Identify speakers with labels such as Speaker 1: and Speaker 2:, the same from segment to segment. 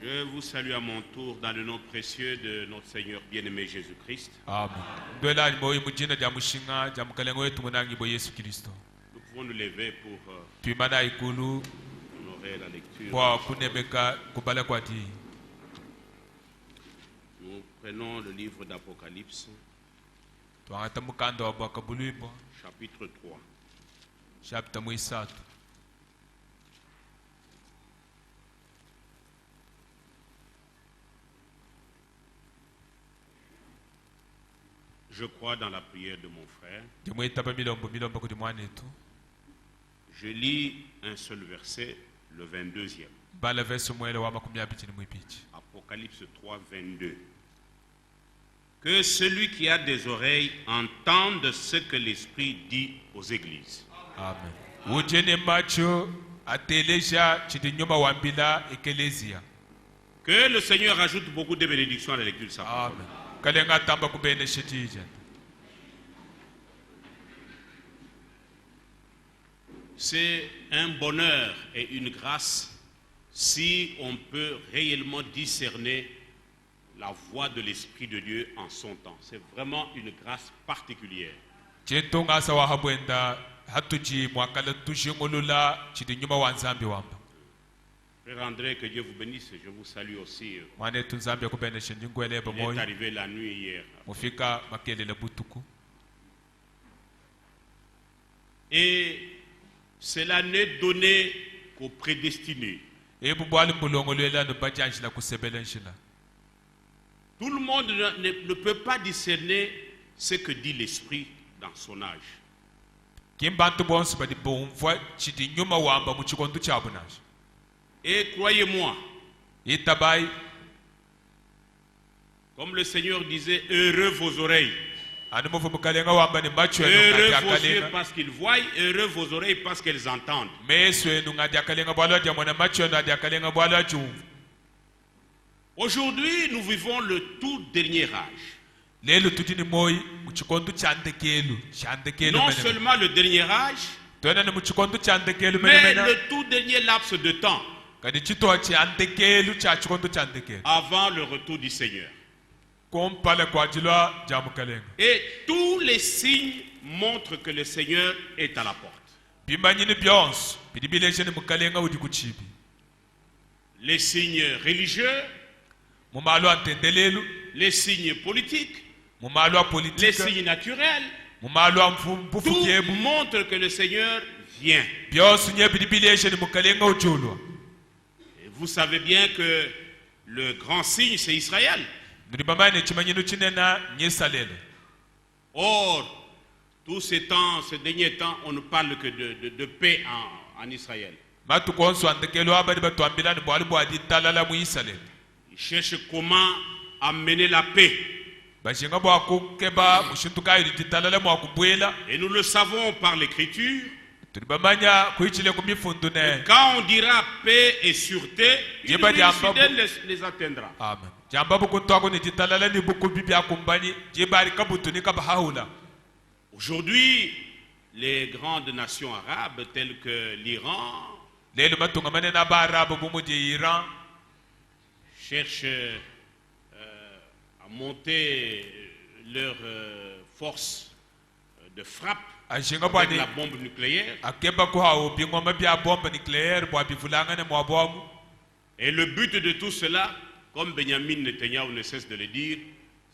Speaker 1: Je vous salue à mon tour dans le nom précieux de notre Seigneur bien-aimé Jésus-Christ.
Speaker 2: Amen. Nous
Speaker 1: pouvons nous lever pour
Speaker 2: honorer
Speaker 1: la lecture. Nous prenons le livre d'Apocalypse, chapitre 3. Je crois dans la prière de mon frère. Je lis un seul verset, le 22e. Apocalypse 3, 22. Que celui qui a des oreilles entende ce que l'Esprit dit aux églises.
Speaker 2: Amen.
Speaker 1: Que le Seigneur ajoute beaucoup de bénédictions à la lecture de sa parole.
Speaker 2: Amen.
Speaker 1: C'est un bonheur et une grâce si on peut réellement discerner la voix de l'Esprit de Dieu en son temps. C'est vraiment une grâce particulière.
Speaker 2: Frère
Speaker 1: André, que Dieu vous bénisse. Je vous salue aussi. Il est arrivé la nuit hier. Et cela n'est donné qu'aux prédestinés. Tout le monde ne peut pas discerner ce que dit l'Esprit dans son âge. Et croyez-moi, comme le Seigneur disait, heureux vos oreilles. Heureux vos yeux parce qu'ils voient, heureux vos oreilles parce qu'elles entendent. Aujourd'hui, nous vivons le tout dernier âge. Non seulement le dernier âge, mais le tout dernier laps de temps avant le retour du Seigneur. Et tous les signes montrent que le Seigneur est à la porte. Les signes religieux, les signes politiques, les signes naturels, tout montre que le Seigneur vient. Et vous savez bien que le grand signe, c'est Israël. Or, tous ces temps, ces derniers temps, on ne parle que de paix en Israël. Ils cherchent comment amener la paix. Et nous le savons par l'Écriture. Quand on dira paix et sûreté, une vie fidèle les atteindra.
Speaker 2: Amen.
Speaker 1: Aujourd'hui, les grandes nations arabes telles que l'Iran cherchent à monter leur force de frappe avec la bombe nucléaire. Et le but de tout cela, comme Benjamin Netanyahu ne cesse de le dire,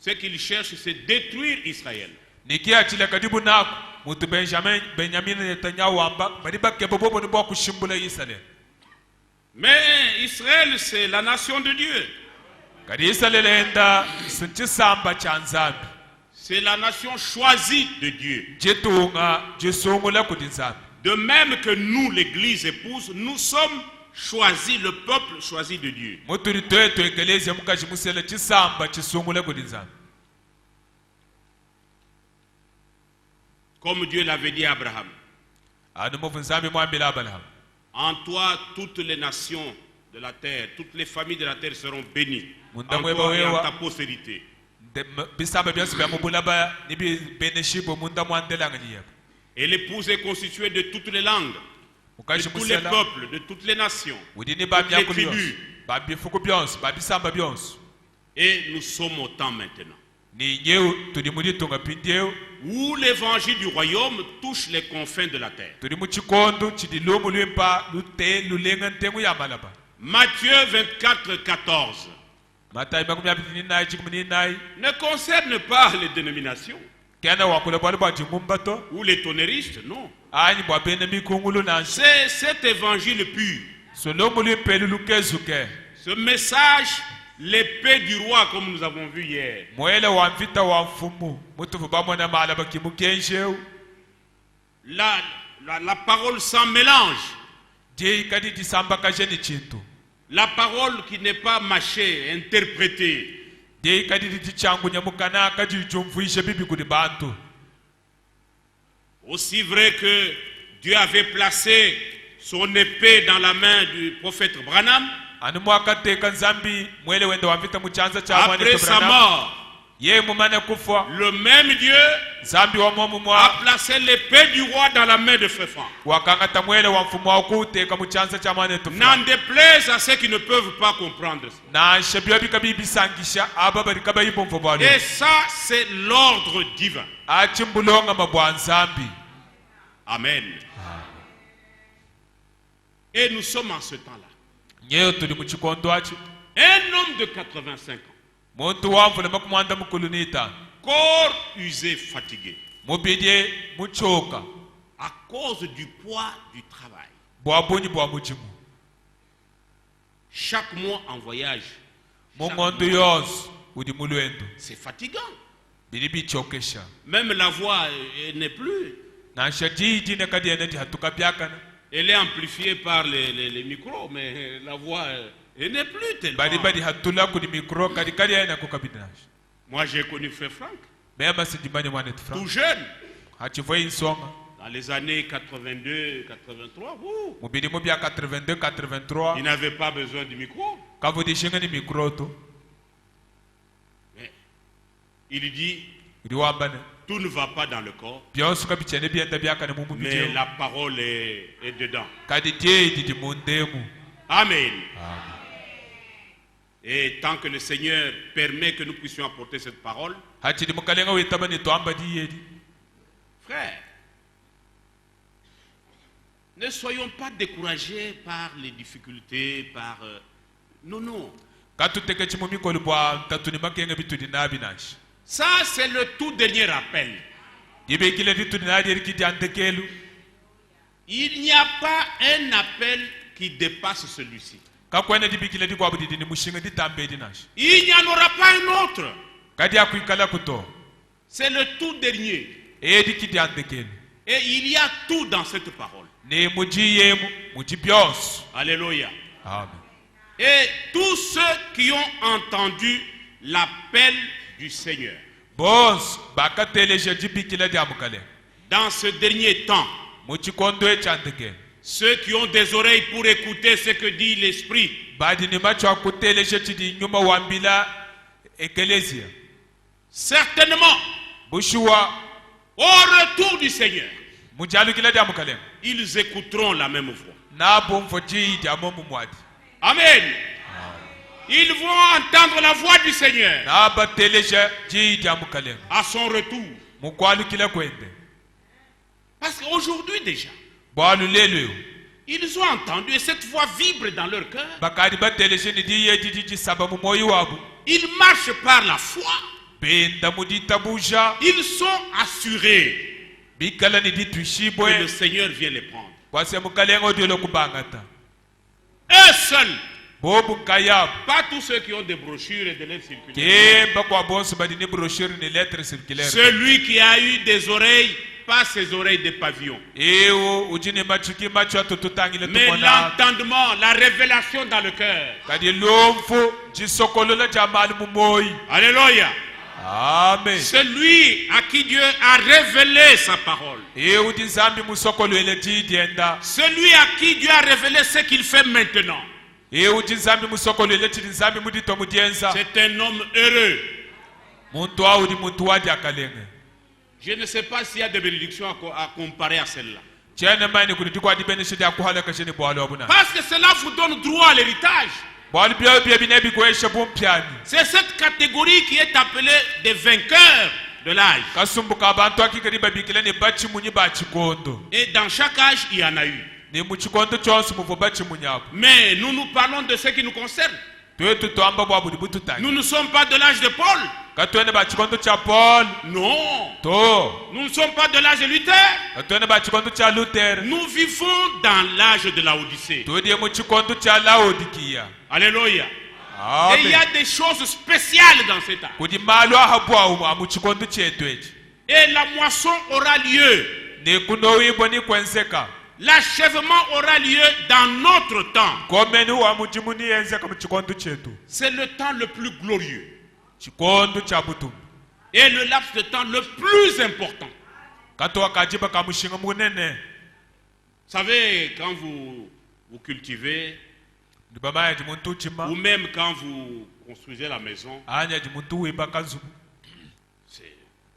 Speaker 1: ce qu'il cherche, c'est détruire Israël. Mais Israël, c'est la nation de Dieu. C'est la nation choisie de Dieu. De même que nous, l'Église épouse, nous sommes choisis, le peuple choisi de Dieu. Comme Dieu l'avait dit à Abraham. En toi, toutes les nations de la terre, toutes les familles de la terre seront bénies. En toi et en ta postérité. Et l'épouse est constituée de toutes les langues, de tous les peuples, de toutes les nations, de toutes les tribus.
Speaker 2: babifuku byonse babisamba byonse
Speaker 1: Et nous sommes au temps maintenant
Speaker 2: ni nyeu tuli muri tunga pindieu
Speaker 1: où l'évangile du royaume touche les confins de la terre.
Speaker 2: tuli mu chikondo chidilumu lwimpa lute lulenga ntengu ya malaba.
Speaker 1: Matthieu 24, 14
Speaker 2: Matayi makumi abiri n'inayi chikumi n'inayi
Speaker 1: ne concerne pas les dénominations
Speaker 2: kena wakula bwali bwa chingumbato
Speaker 1: ou les tonnéristes, non.
Speaker 2: anyi bwa bene mikungulu nansi
Speaker 1: C'est cet évangile pur.
Speaker 2: solomu lwimpelu lukezuke
Speaker 1: Ce message, l'épée du roi, comme nous avons vu hier.
Speaker 2: mwele wa mvita wa mfumu mutufu bamona malaba kimukensheu
Speaker 1: La parole sans mélange.
Speaker 2: je kadi disamba kajeni chintu
Speaker 1: La parole qui n'est pas mâchée, interprétée.
Speaker 2: de kadi dichangu nyamukana kadi jumvuishe bibi kudi bantu.
Speaker 1: Aussi vrai que Dieu avait placé son épée dans la main du prophète Branham,
Speaker 2: anu mwakateka nzambi mwele wende wa mvita muchanza cha
Speaker 1: après sa mort,
Speaker 2: ye mumane kufa
Speaker 1: le même Dieu
Speaker 2: nzambi wa momu
Speaker 1: a
Speaker 2: mwa
Speaker 1: placé l'épée du roi dans la main de Fefan.
Speaker 2: wakangata mwele wa mfumu wa kuteka muchanza cha mwane
Speaker 1: N'en
Speaker 2: tufa
Speaker 1: déplaise à ceux qui ne peuvent pas comprendre ça.
Speaker 2: na shebyo bikabibi sangisha aba barikaba yibomfo bwalo
Speaker 1: Et ça, c'est l'ordre divin.
Speaker 2: achimbulonga mabwa nzambi.
Speaker 1: Amen. Et nous sommes en ce temps-là.
Speaker 2: nyeyo tuli mu chikondo achi
Speaker 1: Un homme de 85 ans,
Speaker 2: muntu wamvula makumwanda mukulunita
Speaker 1: corps usé, fatigué,
Speaker 2: mubidye muchoka
Speaker 1: à cause du poids du travail.
Speaker 2: bwabunyi bwa mujimu
Speaker 1: Chaque mois en voyage, chaque
Speaker 2: mungondo
Speaker 1: mois,
Speaker 2: yonse udi mulwendo
Speaker 1: c'est fatigant.
Speaker 2: bili bichokesha
Speaker 1: Même la voix n'est plus.
Speaker 2: nansha jijine kadi eneti hatuka byakana
Speaker 1: Elle est amplifiée par les micros, mais la voix elle n'est plus tellement.
Speaker 2: bali bali hatula kudi mikro kadi kadi ena kukabinash
Speaker 1: Moi, j'ai connu Frère Franck,
Speaker 2: mema sidimanye mwanet
Speaker 1: tout
Speaker 2: franc
Speaker 1: jeune,
Speaker 2: hachivoi insonga
Speaker 1: dans les années 82, 83. Ouh,
Speaker 2: mubili mu bya 82 83
Speaker 1: il n'avait pas besoin du micro.
Speaker 2: kavudishinga ni mikro to
Speaker 1: Mais il dit,
Speaker 2: udi wambane
Speaker 1: tout ne va pas dans le corps,
Speaker 2: byonse kabichene byenda byakana mu
Speaker 1: mais
Speaker 2: mubili
Speaker 1: la parole est dedans.
Speaker 2: kadi je didi mundemu.
Speaker 1: Amen.
Speaker 2: Amen.
Speaker 1: Et tant que le Seigneur permet que nous puissions apporter cette parole,
Speaker 2: hachidi mukalenga witabani twamba di yedi
Speaker 1: frère, ne soyons pas découragés par les difficultés, par... non, non.
Speaker 2: katuteke chimumikolo bwa tatuni makenga bitudi nabi nashi
Speaker 1: Ça, c'est le tout dernier appel.
Speaker 2: dibekile ditudi nadi erikidi andekelu
Speaker 1: Il n'y a pas un appel qui dépasse celui-ci.
Speaker 2: kakwene dibikile dikwabu didini mushinga ditambedi nashi
Speaker 1: Il n'y en aura pas un autre.
Speaker 2: kadi akuikala kuto
Speaker 1: C'est le tout dernier.
Speaker 2: edikidi andekelu
Speaker 1: Et il y a tout dans cette parole.
Speaker 2: ne muji yemu muji byonse.
Speaker 1: Alléluia.
Speaker 2: Amen.
Speaker 1: Et tous ceux qui ont entendu l'appel du Seigneur
Speaker 2: bos bakateleje dibikile diamukale
Speaker 1: dans ce dernier temps,
Speaker 2: muchikondo echandekelu
Speaker 1: ceux qui ont des oreilles pour écouter ce que dit l'Esprit,
Speaker 2: badi ni macho akuteleje chidi nyuma wambila ekelesia
Speaker 1: certainement,
Speaker 2: bushuwa
Speaker 1: au retour du Seigneur,
Speaker 2: mujalukile diamukale
Speaker 1: ils écouteront la même voix.
Speaker 2: nabo mfoji diamomu mwadi
Speaker 1: Amen. Ils vont entendre la voix du Seigneur
Speaker 2: naba teleje ji diamukale
Speaker 1: à son retour.
Speaker 2: mukwalukile kwende
Speaker 1: Parce qu'aujourd'hui déjà,
Speaker 2: bwalu lelo
Speaker 1: ils ont entendu et cette voix vibre dans leur cœur.
Speaker 2: bakadi bateleje ni di yedi di saba mu moyi wabu
Speaker 1: Ils marchent par la foi.
Speaker 2: benda mudita buja
Speaker 1: Ils sont assurés
Speaker 2: bikala ni di
Speaker 1: que
Speaker 2: tushibwe
Speaker 1: le Seigneur vient les prendre.
Speaker 2: kwase mukalengo diolo kubangata
Speaker 1: Eux seuls,
Speaker 2: bobu kayab
Speaker 1: pas tous ceux qui ont des brochures et des lettres circulaires.
Speaker 2: kemba kwa bonso badi ni brochure ni lettre circulaire
Speaker 1: Celui qui a eu des oreilles, pas ses oreilles de pavillon,
Speaker 2: ewo ujini machuki macho atututangile
Speaker 1: mais
Speaker 2: tumona
Speaker 1: l'entendement, la révélation dans le cœur.
Speaker 2: kadi lomfu jisokolola jamali mu moyi.
Speaker 1: Alléluia.
Speaker 2: Amen.
Speaker 1: Celui à qui Dieu a révélé sa parole.
Speaker 2: ewu di nzambi musokolo ele didienda
Speaker 1: Celui à qui Dieu a révélé ce qu'il fait maintenant.
Speaker 2: ewu di nzambi musokolo ele tidi nzambi mudito mudienza
Speaker 1: C'est un homme heureux.
Speaker 2: muntu awu di muntu wadi akalenge
Speaker 1: Je ne sais pas s'il y a des bénédictions à comparer à celle-là.
Speaker 2: chene mani kuni dikwa di bene shidi akuhala kashini bwalo abuna
Speaker 1: Parce que cela vous donne droit à l'héritage. C'est cette catégorie qui est appelée des vainqueurs de l'âge. Et dans chaque âge, il y en a eu. Mais nous nous parlons de ce qui nous concerne. Nous ne sommes pas de l'âge de Paul. Non. Nous ne sommes pas de l'âge de Luther. Nous vivons dans l'âge de la Odyssée. Alléluia. Et il y a des choses spéciales dans cet âge. Et la moisson aura lieu. L'achèvement aura lieu dans notre temps. C'est le temps le plus glorieux. Et le laps de temps le plus important. Vous savez, quand vous cultivez, ou même quand vous construisez la maison,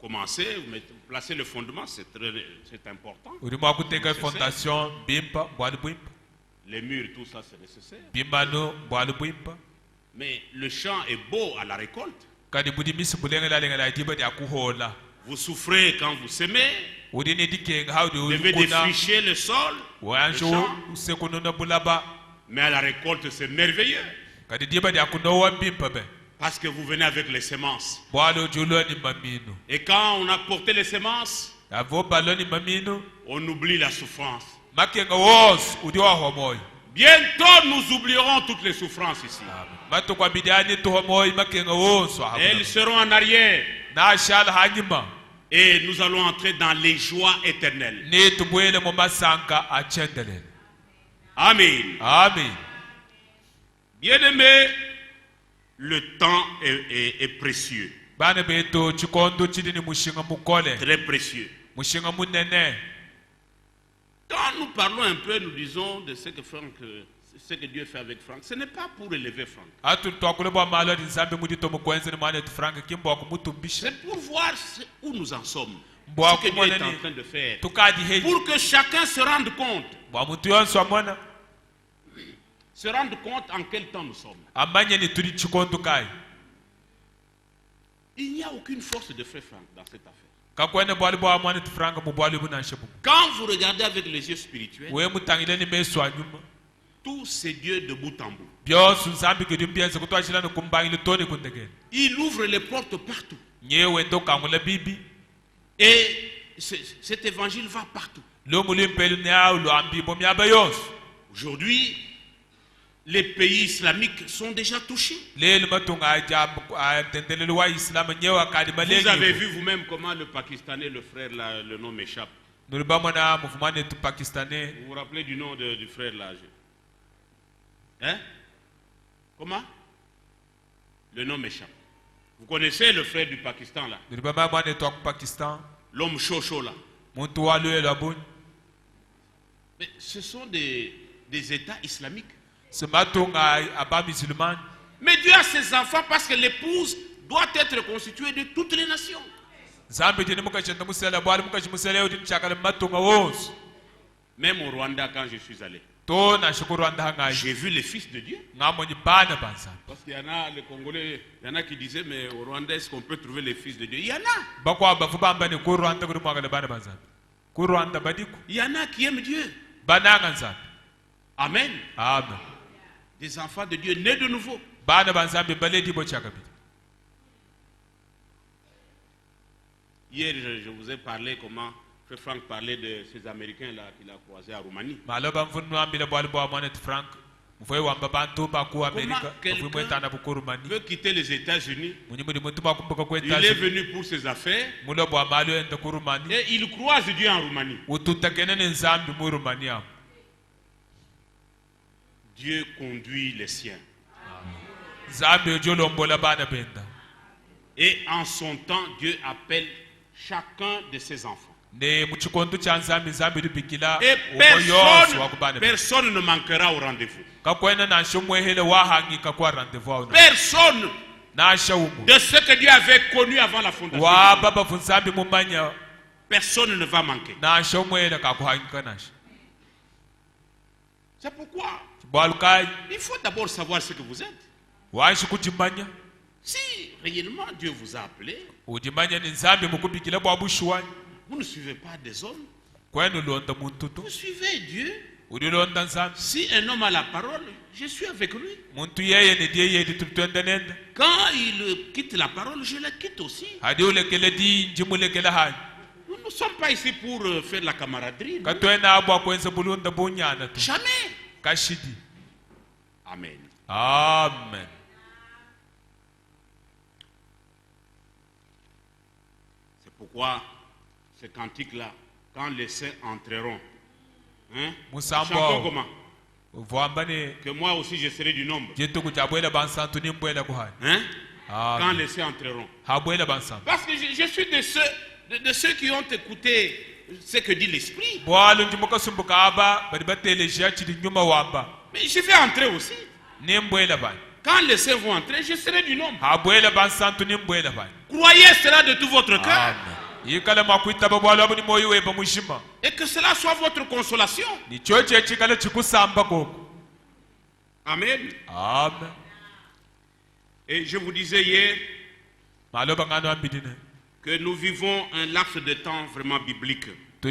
Speaker 1: commencez, vous placez le fondement, c'est important. Les murs, tout ça, c'est nécessaire. Mais le champ est beau à la récolte. Vous souffrez quand vous semez. Vous devez défricher le sol, le champ. Mais à la récolte, c'est merveilleux. Parce que vous venez avec les semences. Et quand on a porté les semences, on oublie la souffrance. Bientôt, nous oublierons toutes les souffrances ici. Et elles seront en arrière. Et nous allons entrer dans les joies éternelles. Amen.
Speaker 2: Amen.
Speaker 1: Bien-aimés, le temps est précieux. Très précieux. Quand nous parlons un peu, nous disons de ce que Dieu fait avec Franck. Ce n'est pas pour élever Franck. C'est pour voir où nous en sommes. Ce que Dieu est en train de faire. Pour que chacun se rende compte. Se rendre compte en quel temps nous sommes. Il n'y a aucune force de frère Franck dans cette affaire. Quand vous regardez avec les yeux spirituels, tous ces dieux de bout en bout, il ouvre les portes partout. Et cet évangile va partout. Aujourd'hui, les pays islamiques sont déjà touchés. Vous avez vu vous-même comment le Pakistanais, le frère là, le nom m'échappe. Vous vous rappelez du nom du frère là? Hein? Comment? Le nom m'échappe. Vous connaissez le frère du Pakistan là? L'homme chaud là. Mais ce sont des États islamiques. Mais Dieu a ses enfants parce que l'épouse doit être constituée de toutes les nations. Même au Rwanda, quand je suis allé, j'ai vu les fils de Dieu. Parce qu'il y en a, les Congolais, il y en a qui disaient, mais au Rwanda, est-ce qu'on peut trouver les fils de Dieu? Il y en a. Il y en a qui aiment Dieu. Amen.
Speaker 2: Amen.
Speaker 1: Des enfants de Dieu nés de nouveau. Hier, je vous ai parlé comment Frère Franck parlait de ces Américains là qu'il a croisés à Roumanie. Comment quelqu'un veut quitter les États-Unis? Il est venu pour ses affaires et il croise Dieu en Roumanie. Dieu conduit les siens. Et en son temps, Dieu appelle chacun de ses enfants. Et personne ne manquera au rendez-vous. Personne de ce que Dieu avait connu avant la fondation. Personne ne va manquer. C'est pourquoi Il faut d'abord savoir ce que vous êtes. Si réellement Dieu vous a appelé, vous ne suivez pas des hommes, vous suivez Dieu. Si un homme a la parole, je suis avec lui. Quand il quitte la parole, je la quitte aussi. Nous ne sommes pas ici pour faire la camaraderie. Jamais. Amen.
Speaker 2: Amen.
Speaker 1: C'est pourquoi ce cantique-là, quand les saints entreront, hein, chantons comment? Que moi aussi je serai du nombre. Hein? Quand les saints entreront. Parce que je suis de ceux qui ont écouté ce que dit l'Esprit. Mais je vais entrer aussi. Quand les saints vont entrer, je serai du nombre. Croyez cela de tout votre cœur. Et que cela soit votre consolation. Amen.
Speaker 2: Amen.
Speaker 1: Et je vous disais hier que nous vivons un laps de temps vraiment biblique. De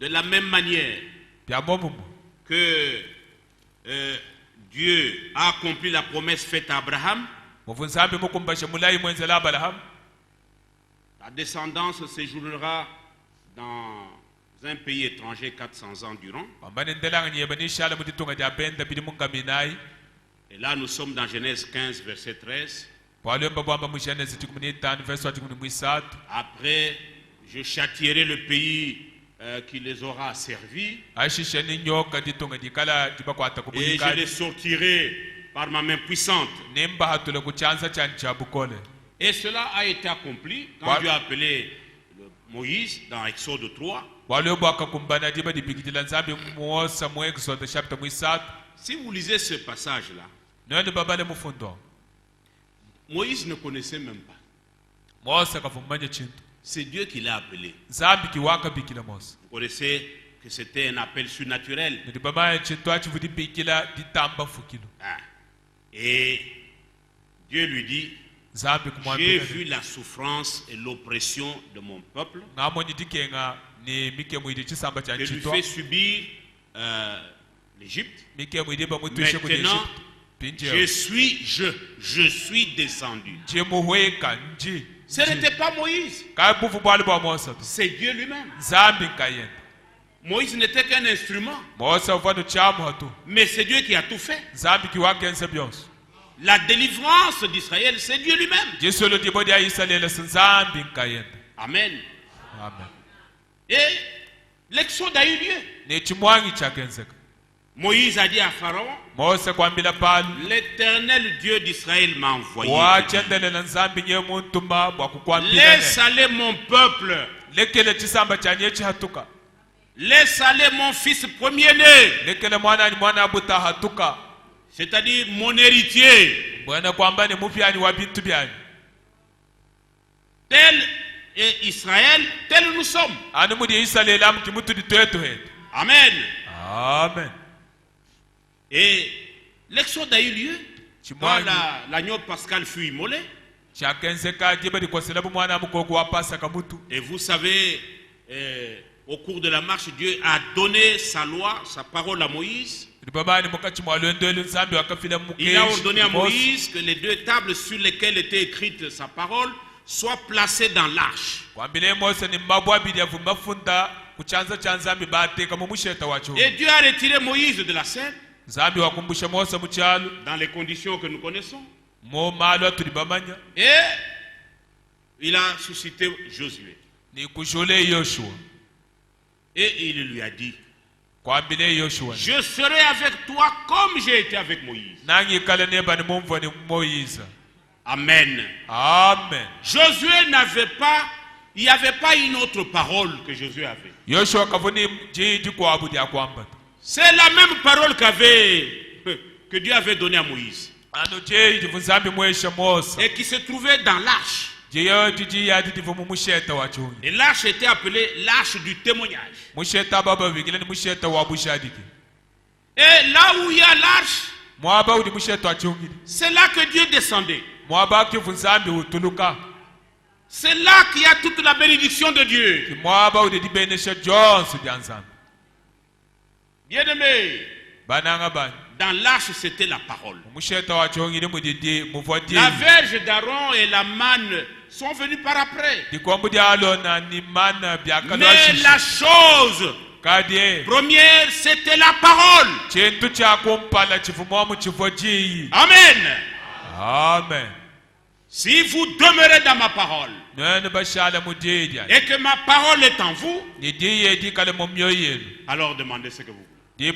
Speaker 1: la même manière que Dieu a accompli la promesse faite à Abraham, la descendance séjournera dans un pays étranger 400 ans durant. Et là nous sommes dans Genèse 15 verset 13. Après, je châtierai le pays qui les aura servis, et je les sortirai par ma main puissante. Et cela a été accompli quand Dieu a appelé Moïse dans Exode 3. Si vous lisez ce passage-là, Moïse ne connaissait même pas. C'est Dieu qui l'a appelé. Vous connaissez que c'était un appel surnaturel. Et Dieu lui dit, j'ai vu la souffrance et l'oppression de mon peuple, que lui fait subir l'Égypte. Maintenant, je suis descendu. Ce n'était pas Moïse, c'est Dieu lui-même. Moïse n'était qu'un instrument, mais c'est Dieu qui a tout fait. La délivrance d'Israël, c'est Dieu lui-même. Amen. Et l'exode a eu lieu. Moïse a dit à Pharaon, l'Éternel Dieu d'Israël m'a envoyé. Laisse aller mon peuple. Laisse aller mon fils premier-né. C'est-à-dire mon héritier. Tel est Israël, tel nous sommes. Amen.
Speaker 2: Amen.
Speaker 1: Et l'exode a eu lieu quand l'agneau pascal fut immolé. Et vous savez, au cours de la marche, Dieu a donné sa loi, sa parole à Moïse. Il a ordonné à Moïse que les deux tables sur lesquelles était écrite sa parole soient placées dans l'arche. Et Dieu a retiré Moïse de la scène dans les conditions que nous connaissons. Et il a suscité Josué. Et il lui a dit, je serai avec toi comme j'ai été avec Moïse. Amen.
Speaker 2: Amen.
Speaker 1: Josué n'avait pas, il n'y avait pas une autre parole que Josué avait. C'est la même parole que Dieu avait donnée à Moïse. Et qui se trouvait dans l'arche. Et l'arche était appelée l'arche du témoignage. Et là où il y a l'arche, c'est là que Dieu descendait. C'est là qu'il y a toute la bénédiction de Dieu. Bien-aimé, dans l'arche, c'était la parole. La verge d'Aaron et la manne sont venus par après. Mais la chose première, c'était la parole. Amen.
Speaker 2: Amen.
Speaker 1: Si vous demeurez dans ma parole et que ma parole est en vous, alors demandez ce que vous voulez.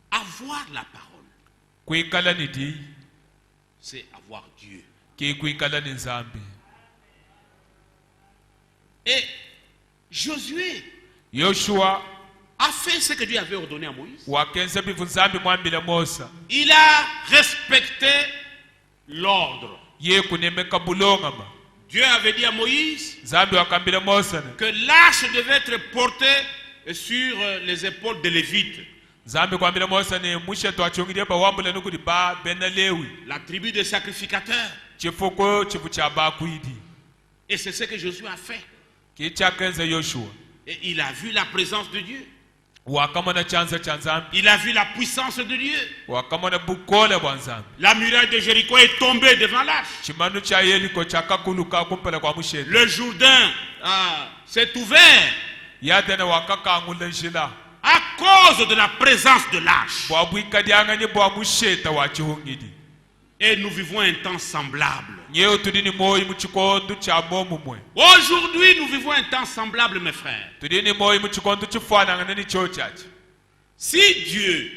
Speaker 1: Avoir la parole, c'est avoir Dieu. Et Josué a fait ce que Dieu avait ordonné à Moïse. Il a respecté l'ordre. Dieu avait dit à Moïse que l'arche devait être portée sur les épaules des Lévites. La tribu des sacrificateurs. Et c'est ce que Josué a fait. Et il a vu la présence de Dieu. Il a vu la puissance de Dieu. La muraille de Jéricho est tombée devant l'arche. Le Jourdain s'est ouvert à cause de la présence de l'arche. Et nous vivons un temps semblable. Aujourd'hui, nous vivons un temps semblable, mes frères. Si Dieu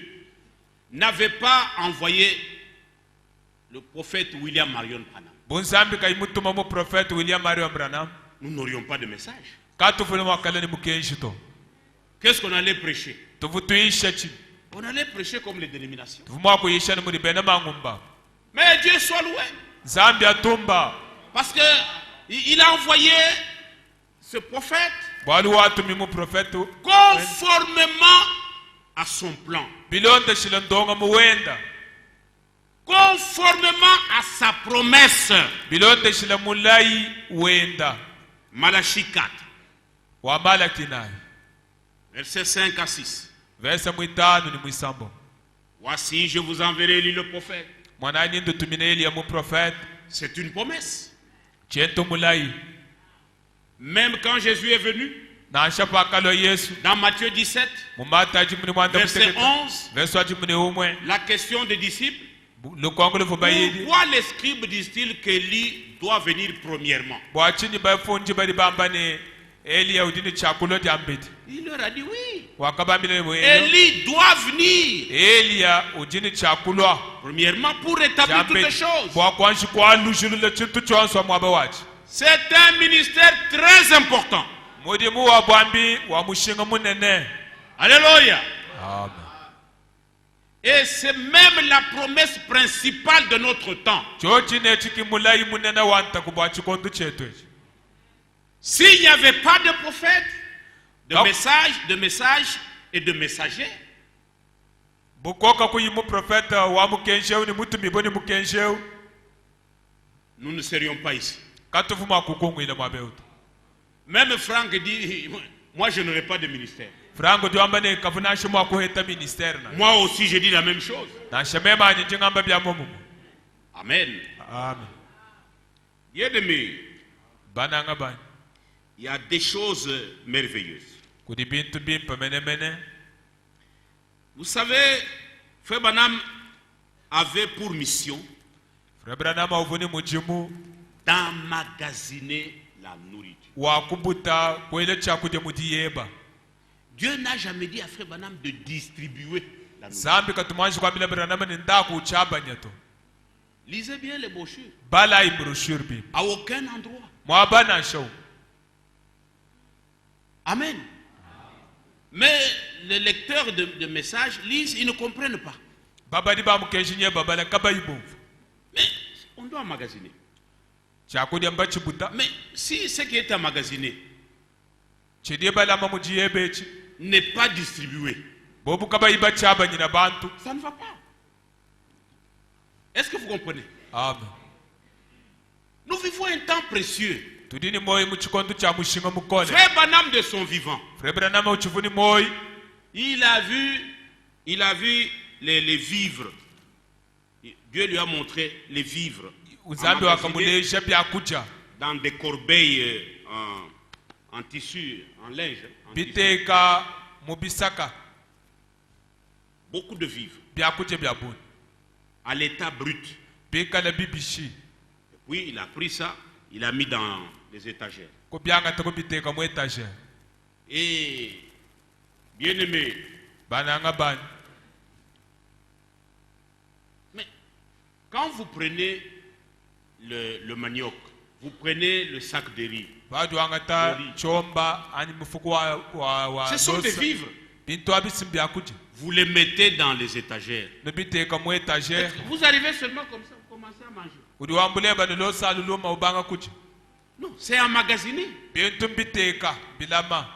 Speaker 1: n'avait pas envoyé le prophète William Marion Branham, nous n'aurions pas de message. Qu'est-ce qu'on allait prêcher? On allait prêcher comme les dénominations. Mais Dieu soit loué. Parce que il a envoyé ce prophète conformément à son plan, conformément à sa promesse. Malachie 4, versets 5 à 6. Voici, je vous enverrai Élie le prophète. C'est une promesse. Même quand Jésus est venu, dans Matthieu 17, verset 11, la question des disciples, pourquoi les scribes disent-ils qu'Élie doit venir premièrement? Il leur a dit oui. Élie doit venir premièrement pour rétablir toutes les choses. C'est un ministère très important. Alléluia. Et c'est même la promesse principale de notre temps. S'il n'y avait pas de prophète, de messages et de messagers, nous ne serions pas ici. Même Franck dit, moi je n'aurai pas de ministère. Moi aussi je dis la même chose. Amen. Bien-aimé, il y a des choses merveilleuses. Vous savez, Frère Branham avait pour mission d'emmagasiner la nourriture. Dieu n'a jamais dit à Frère Branham de distribuer la nourriture. Lisez bien les brochures. À aucun endroit. Amen. Mais les lecteurs de messages lisent, ils ne comprennent pas. Mais on doit emmagasiner.
Speaker 2: chakudya mbachibuta
Speaker 1: Mais si ce qui est emmagasiné
Speaker 2: chidye balama mujiyebechi
Speaker 1: n'est pas distribué,
Speaker 2: bobu kabayiba chabanyina bantu
Speaker 1: ça ne va pas. Est-ce que vous comprenez?
Speaker 2: amen.
Speaker 1: Nous vivons un temps précieux.
Speaker 2: tudini moyi muchikondo cha mushinga mukole
Speaker 1: Frère Branham de son vivant,
Speaker 2: Frère Branham uchivuni moyi
Speaker 1: il a vu les vivres. Dieu lui a montré les vivres
Speaker 2: uzambi wakamulesha byakuja
Speaker 1: dans des corbeilles en tissu, en linge. En tissu.
Speaker 2: biteka mubisaka
Speaker 1: Beaucoup de vivres
Speaker 2: byakuja byabuni
Speaker 1: à l'état brut.
Speaker 2: bikala bibishi
Speaker 1: Et puis il a pris ça, il a mis dans les étagères.
Speaker 2: ko byangata ko biteka mu étagère.
Speaker 1: Et bien aimé,
Speaker 2: bananga bani
Speaker 1: mais quand vous prenez le manioc, vous prenez le sac de riz,
Speaker 2: badu angata chomba ani mufuko wa
Speaker 1: ce sont des vivres.
Speaker 2: bintu abisim byakuja
Speaker 1: Vous les mettez dans les étagères.
Speaker 2: no biteka mu étagère.
Speaker 1: Vous arrivez seulement comme ça, vous commencez à manger.
Speaker 2: udiwambule bano lo saluluma ubanga kuja
Speaker 1: Non, c'est emmagasiné.
Speaker 2: bintu biteka bilama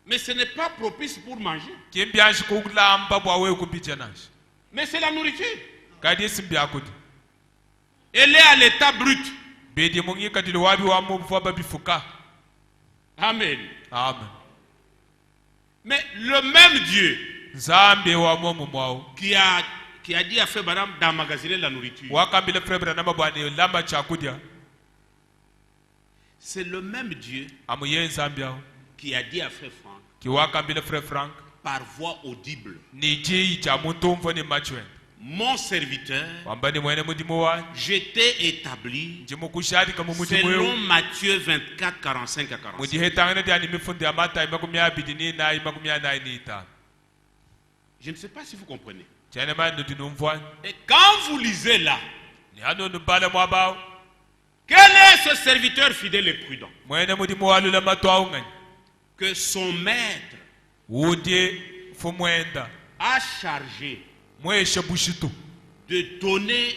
Speaker 1: Mais ce n'est pas propice pour manger.
Speaker 2: kimbyanshi kulamba bwawe kubijanashi
Speaker 1: Mais c'est la nourriture.
Speaker 2: kadi simbyakuja
Speaker 1: Elle est à l'état brut.
Speaker 2: bidi mungika dili wabi wa muvuwa babifuka.
Speaker 1: Amen.
Speaker 2: Amen.
Speaker 1: Mais le même Dieu
Speaker 2: Nzambe wa momu mwao
Speaker 1: qui a dit à Frère Branham d'emmagasiner la nourriture,
Speaker 2: wakambile Frère Branham bwane lamba chakudya
Speaker 1: c'est le même Dieu
Speaker 2: amuye nzambe yao
Speaker 1: qui a dit à Frère Franck
Speaker 2: ki wakambile Frère Frank
Speaker 1: par voix audible,
Speaker 2: ni ji cha muntu mfoni machwe
Speaker 1: mon serviteur,
Speaker 2: wambani mwene mudimu wa
Speaker 1: je t'ai établi
Speaker 2: jimu kushadi kama mudimu
Speaker 1: selon
Speaker 2: yo
Speaker 1: Matthieu 24, 45 à 46.
Speaker 2: mudihe tangana diani mifundi ya mata imakumya bidini na imakumya na inita.
Speaker 1: Je ne sais pas si vous comprenez.
Speaker 2: Chane manu dinumfwa
Speaker 1: Et quand vous lisez là,
Speaker 2: ni hano nubale mwabao
Speaker 1: quel est ce serviteur fidèle et prudent
Speaker 2: mwene mudimu wa lula matwa ungani
Speaker 1: que son maître
Speaker 2: wudye fumwenda
Speaker 1: a chargé
Speaker 2: mweshe bushitu
Speaker 1: de donner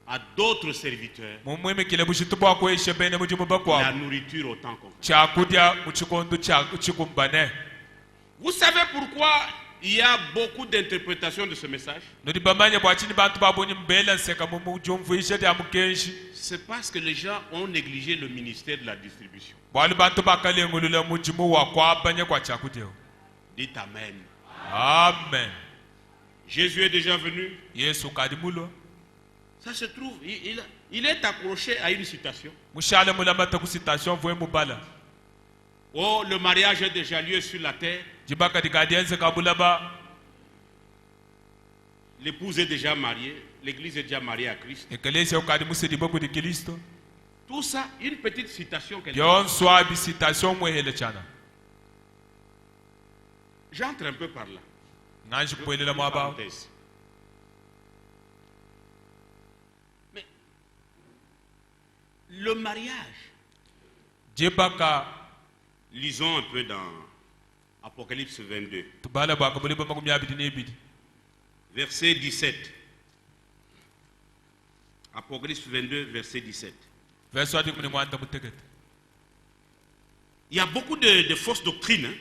Speaker 1: à d'autres serviteurs
Speaker 2: mumweme kile bushitu bwa kweshe bene mudimu bakwa
Speaker 1: la nourriture autant qu'on veut.
Speaker 2: chakudya muchikondo chikumbane.
Speaker 1: Vous savez pourquoi il y a beaucoup d'interprétations de ce message?
Speaker 2: nodibamanya bwachini bantu babonye mbela nseka mumujumvuisha dia mukenshi
Speaker 1: C'est parce que les gens ont négligé le ministère de la distribution.
Speaker 2: bwali bantu bakalengulula mujimu wa kwabanya kwa chakudya.
Speaker 1: Dites Amen.
Speaker 2: Amen.
Speaker 1: Jésus est déjà venu.
Speaker 2: Yesu kadimulo
Speaker 1: Ça se trouve, il est accroché à une citation.
Speaker 2: mushale mulamata ku citation vwe mubala
Speaker 1: Oh, le mariage est déjà lieu sur la terre.
Speaker 2: jibaka dikadiense kabulaba
Speaker 1: L'épouse est déjà mariée. L'église est déjà mariée à Christ.
Speaker 2: ekelesi ukadi musedibo ku Kristo.
Speaker 1: Tout ça, une petite citation.
Speaker 2: Yon swabi citation mwehele chana
Speaker 1: J'entre un peu par là.
Speaker 2: nanji kuelela mwaba
Speaker 1: Parenthèse. Mais le mariage,
Speaker 2: jibaka
Speaker 1: lisons un peu dans Apocalypse 22,
Speaker 2: tubala baka buliba makumya bidini bidi
Speaker 1: verset 17. Apocalypse 22, verset 17.
Speaker 2: verso adi kuni mwanda mutegete.
Speaker 1: Il y a beaucoup de fausses doctrines hein,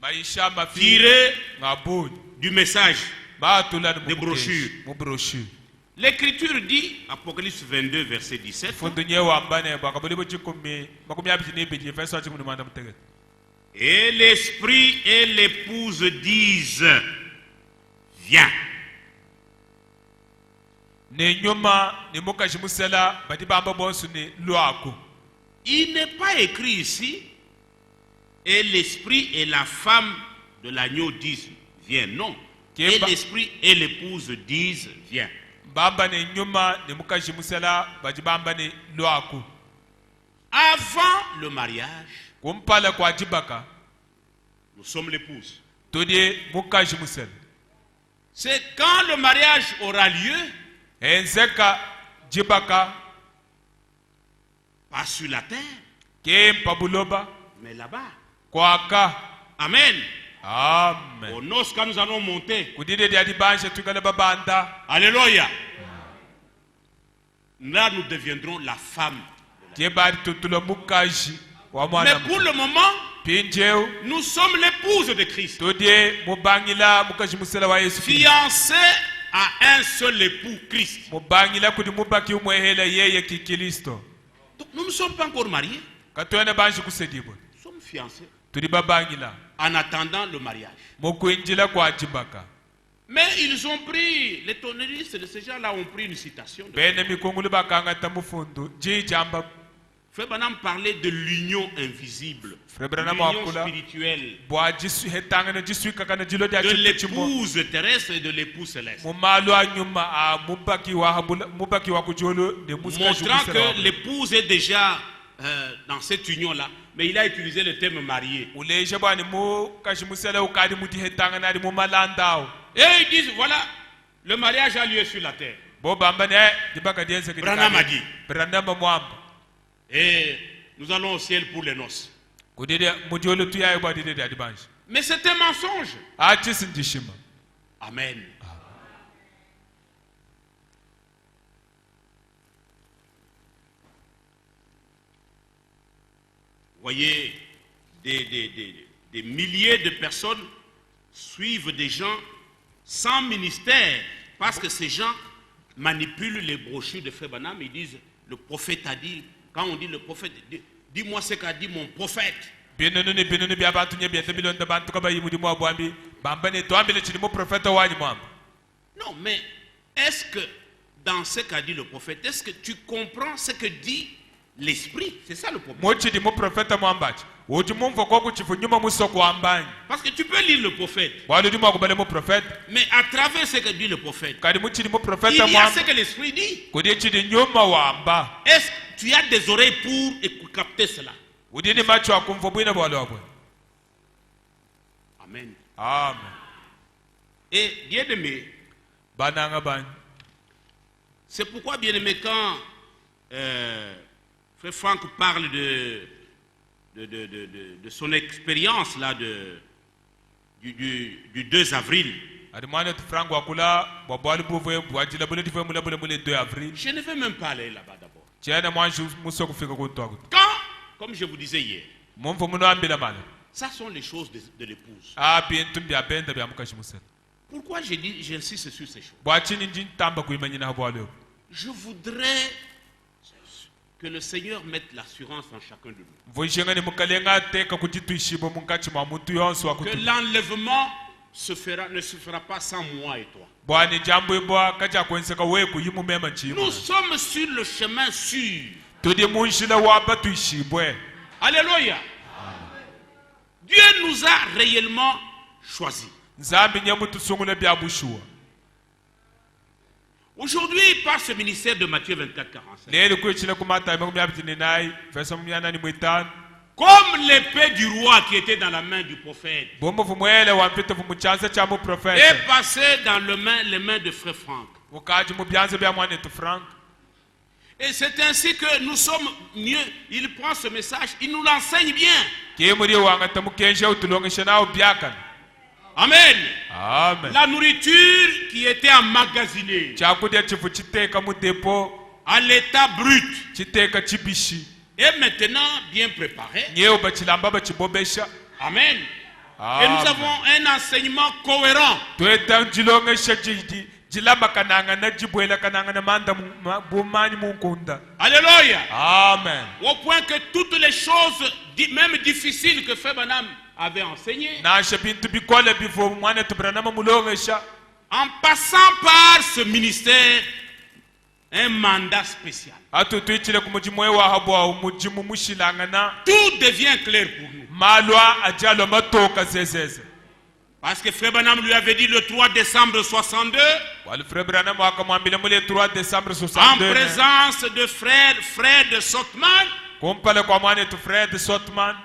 Speaker 2: maisha mafi
Speaker 1: tirées
Speaker 2: ngabuni
Speaker 1: du message.
Speaker 2: batula
Speaker 1: Des brochures.
Speaker 2: mu brochure
Speaker 1: L'Écriture dit, Apocalypse 22, verset 17,
Speaker 2: fundu nyewa mbane baka buliba chikumi makumya bidini bidi verso adi kuni mwanda mutegete.
Speaker 1: et l'esprit et l'épouse disent, viens.
Speaker 2: Ne nyuma ni mukaji musela badi bamba bonsu ni luaku.
Speaker 1: Il n'est pas écrit ici, et l'esprit et la femme de l'agneau disent, viens. Non. Et l'esprit et l'épouse disent, viens.
Speaker 2: Bamba ne nyuma ni mukaji musela badi bamba ni luaku.
Speaker 1: Avant le mariage,
Speaker 2: Kumpala kwa jibaka
Speaker 1: nous sommes l'épouse.
Speaker 2: tudi mukaji musela.
Speaker 1: C'est quand le mariage aura lieu,
Speaker 2: Enzeka jibaka
Speaker 1: pas sur la terre,
Speaker 2: kempa buloba
Speaker 1: mais là-bas.
Speaker 2: kwaka.
Speaker 1: Amen.
Speaker 2: Amen.
Speaker 1: Aux noces quand nous allons monter.
Speaker 2: Kudide dia dibanje tukale babanda.
Speaker 1: Alléluia. là nous deviendrons la femme.
Speaker 2: je bari tutulo mukaji wa mwana
Speaker 1: Mais pour le moment,
Speaker 2: pinjeu
Speaker 1: nous sommes l'épouse de Christ,
Speaker 2: tudie mubangila mukaji musela wa Yesu Kristo
Speaker 1: fiancés à un seul époux, Christ.
Speaker 2: mubangila kudi mubaki umwehela yeye kikristo
Speaker 1: Donc, nous ne sommes pas encore mariés,
Speaker 2: katwene banji kusedibwe
Speaker 1: nous sommes fiancés
Speaker 2: tuli babangila
Speaker 1: en attendant le mariage.
Speaker 2: mukuinjila kwa jibaka
Speaker 1: Mais ils ont pris, les tonneristes de ces gens-là ont pris une citation.
Speaker 2: bene mikungulu bakangata mufundu jijamba
Speaker 1: Frère Branham parlait de l'union invisible,
Speaker 2: Frère Branham
Speaker 1: l'union
Speaker 2: wakula
Speaker 1: spirituelle,
Speaker 2: bwa jisu hetangana jisu kakana jilo dia
Speaker 1: de
Speaker 2: chimo
Speaker 1: l'épouse terrestre et de l'époux céleste.
Speaker 2: mumalu anyuma a mubaki wa kujolo de musika
Speaker 1: Montrant que l'épouse est déjà dans cette union-là, mais il a utilisé le terme marié.
Speaker 2: uleje bwani mu kashi musela ukadi muti hetangana ari mumalandao
Speaker 1: Et ils disent, voilà, le mariage a lieu sur la terre.
Speaker 2: bo bamba ne dibaka diense
Speaker 1: Branham a dit.
Speaker 2: Branham mwamba
Speaker 1: Et nous allons au ciel pour les noces.
Speaker 2: kudide mujolo tuyaye bwa dide adibanji
Speaker 1: Mais c'est un mensonge.
Speaker 2: ati sindishima
Speaker 1: Amen. Voyez, des milliers de personnes suivent des gens sans ministère parce que ces gens manipulent les brochures de Frère Branham. Ils disent, le prophète a dit, quand on dit le prophète, dis-moi ce qu'a dit mon prophète.
Speaker 2: binununi bia bantu nye bia tebilon de bantu kaba yimudi mwa bwambi bamba ne twambile chini mo profeta wani mwamba
Speaker 1: Non, mais est-ce que dans ce qu'a dit le prophète, est-ce que tu comprends ce que dit l'esprit? C'est ça le problème.
Speaker 2: mo chidi mo profeta mwambachi uji mumvo kwa kuchifu nyuma musoko ambani
Speaker 1: Parce que tu peux lire le prophète,
Speaker 2: wali di mwa kubale mo profeta
Speaker 1: mais à travers ce que dit le prophète,
Speaker 2: kadi mu chidi mo
Speaker 1: il
Speaker 2: profeta
Speaker 1: y a
Speaker 2: mwamba
Speaker 1: ce que l'esprit dit.
Speaker 2: kudi chidi nyuma wamba
Speaker 1: Est-ce que tu as des oreilles pour capter cela?
Speaker 2: udini macho akumvo bwina bwale wabwe
Speaker 1: Amen.
Speaker 2: amen
Speaker 1: Et bien-aimé,
Speaker 2: bananga bani
Speaker 1: c'est pourquoi bien-aimé, quand Frère Franck parle de son expérience là du 2 avril,
Speaker 2: adi mwana tu frango akula bwa bwali buve bwajila bule tifwe mula 2 avril
Speaker 1: je ne vais même pas aller là-bas d'abord.
Speaker 2: chena mwanju musoko fika kuntwa
Speaker 1: Quand, comme je vous disais hier,
Speaker 2: mumvo muno ambila mala
Speaker 1: ça sont les choses de l'épouse.
Speaker 2: bintu bya benda bya mukashi musela
Speaker 1: Pourquoi j'insiste sur ces choses?
Speaker 2: bwachini njintamba kuimanyina habwalo
Speaker 1: Je voudrais que le Seigneur mette l'assurance en chacun de nous.
Speaker 2: voishenga ni mukalenga teka kujituishibo munkachi mwa muntu yonso wa
Speaker 1: Que
Speaker 2: kutu
Speaker 1: l'enlèvement ne se fera pas sans moi et toi.
Speaker 2: bwani jambo ibwa kaja kwenseka we kuyimu mema nchima
Speaker 1: Nous sommes sur le chemin sûr.
Speaker 2: tudi munshila wapa tuishibwe
Speaker 1: Alléluia. Dieu nous a réellement choisis.
Speaker 2: nzambi nyamu tusungule bya bushuwa
Speaker 1: Aujourd'hui, par ce ministère de Matthieu 24-45,
Speaker 2: leli kuichile kumata imangu myabitini nai verso myanani mwitano
Speaker 1: comme l'épée du roi qui était dans la main du prophète
Speaker 2: bombo vumwele wampito vumuchanza cha mu
Speaker 1: est
Speaker 2: profeta
Speaker 1: passée dans les mains de Frère Franck.
Speaker 2: ukaji mu byanze bya mwane tu frank
Speaker 1: Et c'est ainsi que nous sommes mieux. Il prend ce message, il nous l'enseigne bien.
Speaker 2: kimuri wangata mukensha utulongesha nao byakana
Speaker 1: Amen.
Speaker 2: amen
Speaker 1: La nourriture qui était emmagasinée
Speaker 2: chakudya chifu chiteka mu depo
Speaker 1: à l'état brut
Speaker 2: chiteka chibishi
Speaker 1: est maintenant bien préparée.
Speaker 2: nyeo bachilamba bachibobesha
Speaker 1: Amen. Et nous avons un enseignement cohérent.
Speaker 2: tweta jilongesha jilamba kananga na jibwela kananga na manda bumani munkunda
Speaker 1: Alléluia.
Speaker 2: amen
Speaker 1: Au point que toutes les choses, même difficiles que Frère Branham avait enseignées,
Speaker 2: nasha bintu bikole bifo mwana tubranama mulongesha
Speaker 1: en passant par ce ministère, un mandat spécial,
Speaker 2: atu tuichile kumujimwe wa habwa umujimu mushilangana
Speaker 1: tout devient clair pour nous.
Speaker 2: malwa ajalo matoka zezeze
Speaker 1: Parce que Frère Branham lui avait dit le 3 décembre 62,
Speaker 2: wali frère Branham akamwambia mule 3 décembre
Speaker 1: en
Speaker 2: 62
Speaker 1: présence de frère Fred Sotman.
Speaker 2: kumpale kwa mwana tu Fred Sotman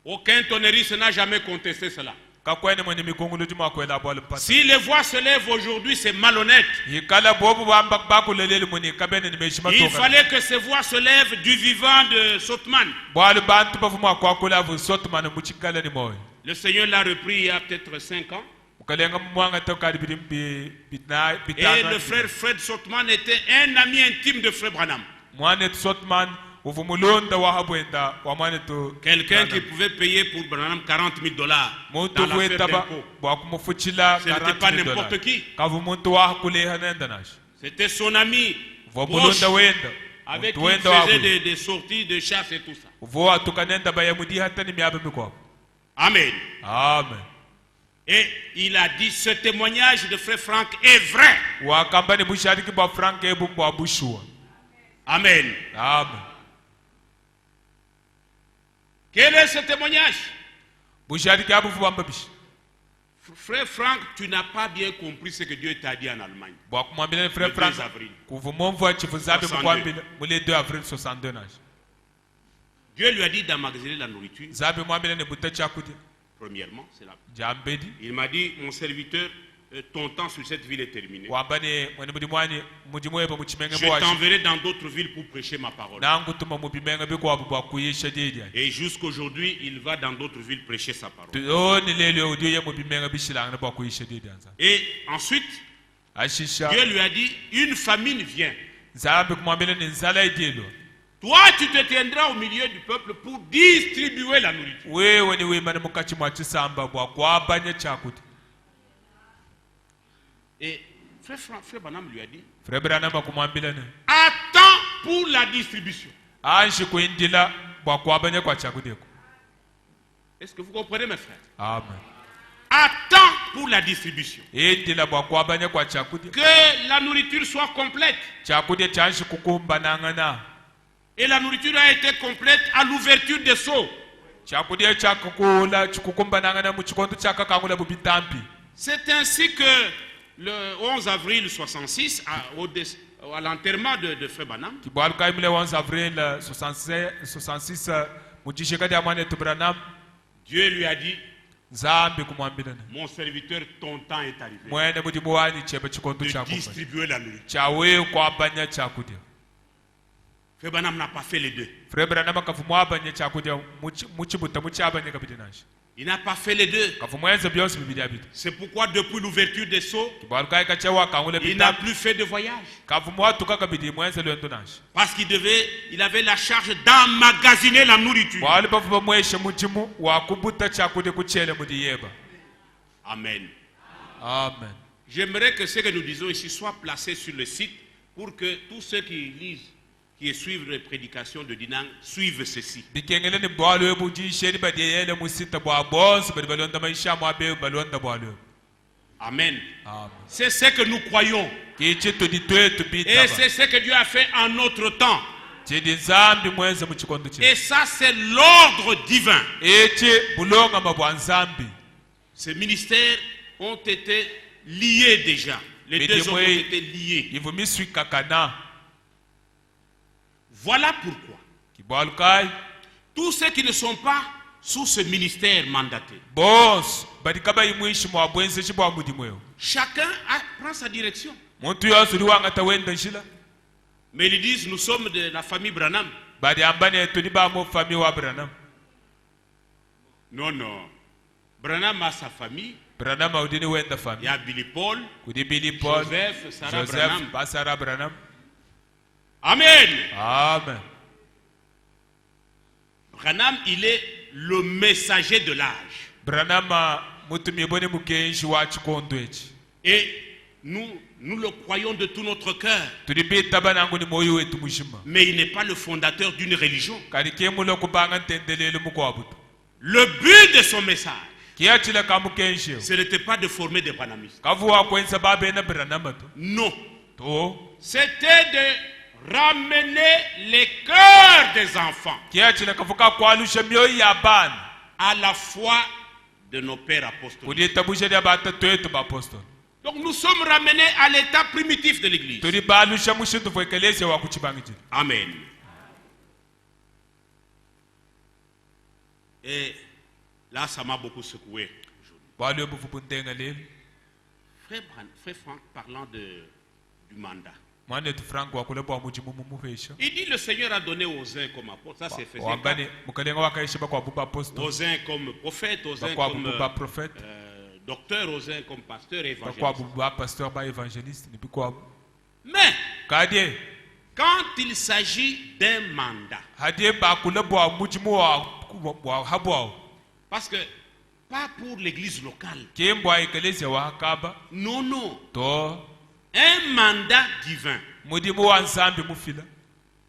Speaker 1: Aucun tonneriste n'a jamais contesté cela.
Speaker 2: kakwene mwenye mikungulu juma kwela bole pasi
Speaker 1: Si les voix se lèvent aujourd'hui, c'est malhonnête.
Speaker 2: ikala bobu bamba bakulelele mwenye kabene nimeshima
Speaker 1: Il
Speaker 2: toka
Speaker 1: fallait que ces voix se lèvent du vivant de Sotman.
Speaker 2: bwali bantu bavuma kwa kula vu Sotman muchikala ni moyo
Speaker 1: Le Seigneur l'a repris il y a peut-être 5 ans.
Speaker 2: mukalenga mwanga tokari birimbi bitna
Speaker 1: Et
Speaker 2: bitanga
Speaker 1: le frère Fred Sotman était un ami intime de frère Branham.
Speaker 2: mwanet Sotman uvumulonda wa habwenda wa mwanetu
Speaker 1: Quelqu'un qui pouvait payer pour Branham $40,000
Speaker 2: muntu
Speaker 1: dans l'affaire
Speaker 2: wetaba
Speaker 1: d'impôt.
Speaker 2: bwa kumufuchila
Speaker 1: Ce n'était pas n'importe qui.
Speaker 2: kavu muntu wa kuleha nenda nashi
Speaker 1: C'était son ami proche,
Speaker 2: vomulonda wenda
Speaker 1: avec qui
Speaker 2: muntu
Speaker 1: il
Speaker 2: wenda
Speaker 1: faisait
Speaker 2: wa
Speaker 1: des sorties de chasse et tout ça.
Speaker 2: voa tukanenda bayamudi hata ni miabe mikwa
Speaker 1: Amen.
Speaker 2: amen
Speaker 1: Et il a dit, ce témoignage de frère Franck est vrai.
Speaker 2: wa kambani bushariki ba Frank ebu bwa bushua
Speaker 1: Amen.
Speaker 2: amen
Speaker 1: Quel est ce témoignage?
Speaker 2: bushariki abu vubamba bishi
Speaker 1: Frère Franck, tu n'as pas bien compris ce que Dieu t'a dit en Allemagne.
Speaker 2: bwa kumwambia frère
Speaker 1: Le 2
Speaker 2: Frank
Speaker 1: avril.
Speaker 2: kuvumomvwa chifuzabe
Speaker 1: 62.
Speaker 2: mukwambile mule 2 avril 62 nashi
Speaker 1: Dieu lui a dit d'emmagasiner la nourriture.
Speaker 2: zabe mwambile ne buta chakudi
Speaker 1: Premièrement, c'est là.
Speaker 2: jambedi
Speaker 1: Il m'a dit, mon serviteur, ton temps sur cette ville est terminé.
Speaker 2: wambane mwene mudi mwani mujimweba muchimenge
Speaker 1: Je
Speaker 2: mwashi
Speaker 1: t'enverrai dans d'autres villes pour prêcher ma parole.
Speaker 2: nangu tuma mubimenga bikwa bwa kuyisha didi
Speaker 1: Et jusqu'aujourd'hui, il va dans d'autres villes prêcher sa parole.
Speaker 2: tuoni lelo udiye mubimenga bishilanga bwa kuyisha didi anza
Speaker 1: Et ensuite,
Speaker 2: ashisha
Speaker 1: Dieu lui a dit, une famine vient.
Speaker 2: zabe kumwambile ni nzala idilo
Speaker 1: Toi, tu te tiendras au milieu du peuple pour distribuer la nourriture.
Speaker 2: wewe ni wimane mukachi mwa chisamba bwa kwabanya chakudi
Speaker 1: Et frère Branham lui a dit,
Speaker 2: frère Branham kumwambile ne
Speaker 1: attends pour la distribution.
Speaker 2: anshi kuindila bwa kwabanya kwa chakudeko
Speaker 1: Est-ce que vous comprenez, mes frères?
Speaker 2: amen
Speaker 1: Attends pour la distribution.
Speaker 2: indila bwa kwabanya kwa chakudi
Speaker 1: Que la nourriture soit complète.
Speaker 2: chakudi chanshi kukumba nangana
Speaker 1: Et la nourriture a été complète à l'ouverture des seaux.
Speaker 2: chakudi chakukula chikukumba nangana muchikondo chakakangula bubitampi.
Speaker 1: C'est ainsi que le 11 avril 66, à l'enterrement de frère Branham,
Speaker 2: Kibwalu kaimile 11 avril 66 mujishikati amane Branham
Speaker 1: Dieu lui a dit,
Speaker 2: zambi kumwambila ne
Speaker 1: mon serviteur, ton temps est arrivé
Speaker 2: mwene mudi muwani chebe chikondo
Speaker 1: de
Speaker 2: chakumba
Speaker 1: distribuer la nourriture.
Speaker 2: chawe kwabanya chakudi
Speaker 1: Frère Branham n'a pas fait les deux.
Speaker 2: frère Branham kafumwabanya chakudi muchibuta muchabanya kabidi nashi
Speaker 1: Il n'a pas fait les deux.
Speaker 2: kafumwenza byose bibidi abidi
Speaker 1: C'est pourquoi depuis l'ouverture des seaux,
Speaker 2: Kibwalu kai kachewa kangule
Speaker 1: il n'a
Speaker 2: bitampi
Speaker 1: plus fait de voyage.
Speaker 2: kafumwatuka kabidi mwenza lwendo nashi
Speaker 1: Parce il avait la charge d'emmagasiner la nourriture.
Speaker 2: bwali bavuba mweshe muchimu wakubuta chakudi kuchele mudi yeba
Speaker 1: Amen.
Speaker 2: amen
Speaker 1: J'aimerais que ce que nous disons ici soit placé sur le site pour que tous ceux qui lisent, qui suivent les prédications de Dinang suivent ceci.
Speaker 2: bikengele ni bwalo ebuji sheri badiyele musita bwa boss bali balonda maisha mwabe balonda bwalo
Speaker 1: Amen.
Speaker 2: amen
Speaker 1: C'est ce que nous croyons.
Speaker 2: kichi tuditwetu
Speaker 1: Et
Speaker 2: bitaba
Speaker 1: c'est ce que Dieu a fait en notre temps.
Speaker 2: chidi nzambi mwenza muchikondo
Speaker 1: Et
Speaker 2: che
Speaker 1: ça, c'est l'ordre divin.
Speaker 2: echi bulonga mabwa nzambi
Speaker 1: Ces ministères ont été liés déjà. Les deux hommes ont été liés.
Speaker 2: ivumiswi kakana
Speaker 1: Voilà pourquoi
Speaker 2: kibwalu kai
Speaker 1: tous ceux qui ne sont pas sous ce ministère mandaté,
Speaker 2: boss badikaba imwishi mwa bwenze chibwa mudi mweo
Speaker 1: chacun prend sa direction.
Speaker 2: muntu yose uri wangata wenda nshila
Speaker 1: Mais ils disent, nous sommes de la famille Branham.
Speaker 2: badi ambane tuni ba mo fami wa Branham
Speaker 1: Non, non. Branham a sa famille.
Speaker 2: Branham udini wenda
Speaker 1: Il
Speaker 2: fami
Speaker 1: y a Billy Paul,
Speaker 2: kudi Billy Paul
Speaker 1: Joseph, Sarah
Speaker 2: Joseph
Speaker 1: Branham.
Speaker 2: Basara Branham
Speaker 1: Amen.
Speaker 2: amen
Speaker 1: Branham, il est le messager de l'âge.
Speaker 2: Branham mutumi bone mukenshi wa chikondo echi
Speaker 1: Et nous le croyons de tout notre cœur.
Speaker 2: tulibita banangu ni moyo wetu mushima
Speaker 1: Mais il n'est pas le fondateur d'une religion.
Speaker 2: kalikemulo kubanga ntendelele mukwabuto
Speaker 1: Le but de son message,
Speaker 2: kiachila kamukenshi
Speaker 1: ce n'était pas de former des branhamistes.
Speaker 2: kavuwa kwenza babena Branham to
Speaker 1: Non.
Speaker 2: to
Speaker 1: C'était de ramener les cœurs des enfants
Speaker 2: kiachila kavuka kwalusha myoyo ya bana
Speaker 1: à la foi de nos pères apostoliques.
Speaker 2: kulitabusha dia bata twetu bapostoli
Speaker 1: Donc nous sommes ramenés à l'état primitif de l'église.
Speaker 2: tuli balusha mushintu fwekelese wa kuchibangiji
Speaker 1: Amen. Et là, ça m'a beaucoup secoué aujourd'hui.
Speaker 2: bwalo bufupuntenga lelo
Speaker 1: Frère Franck, parlant du mandat.
Speaker 2: mwane tu Frank wakule bwa mujimu mumuhesha
Speaker 1: Il dit le Seigneur a donné aux uns comme apôtres. Ça, c'est fait.
Speaker 2: wambane mukalenga wakaisha bakwa buba apostoli
Speaker 1: Aux uns comme prophètes, aux uns
Speaker 2: bakwa
Speaker 1: comme
Speaker 2: buba prophète
Speaker 1: docteur Osin comme pasteur et
Speaker 2: bakwa
Speaker 1: évangéliste.
Speaker 2: ba pasteur ba évangéliste ni bikwa
Speaker 1: Mais
Speaker 2: kadie
Speaker 1: quand il s'agit d'un mandat,
Speaker 2: hadie ba kula bo mujimu wa habo
Speaker 1: parce que pas pour l'église locale,
Speaker 2: kembo ekeleze wa hakaba
Speaker 1: non, non,
Speaker 2: to
Speaker 1: un mandat divin,
Speaker 2: mudimu wa nzambi mufila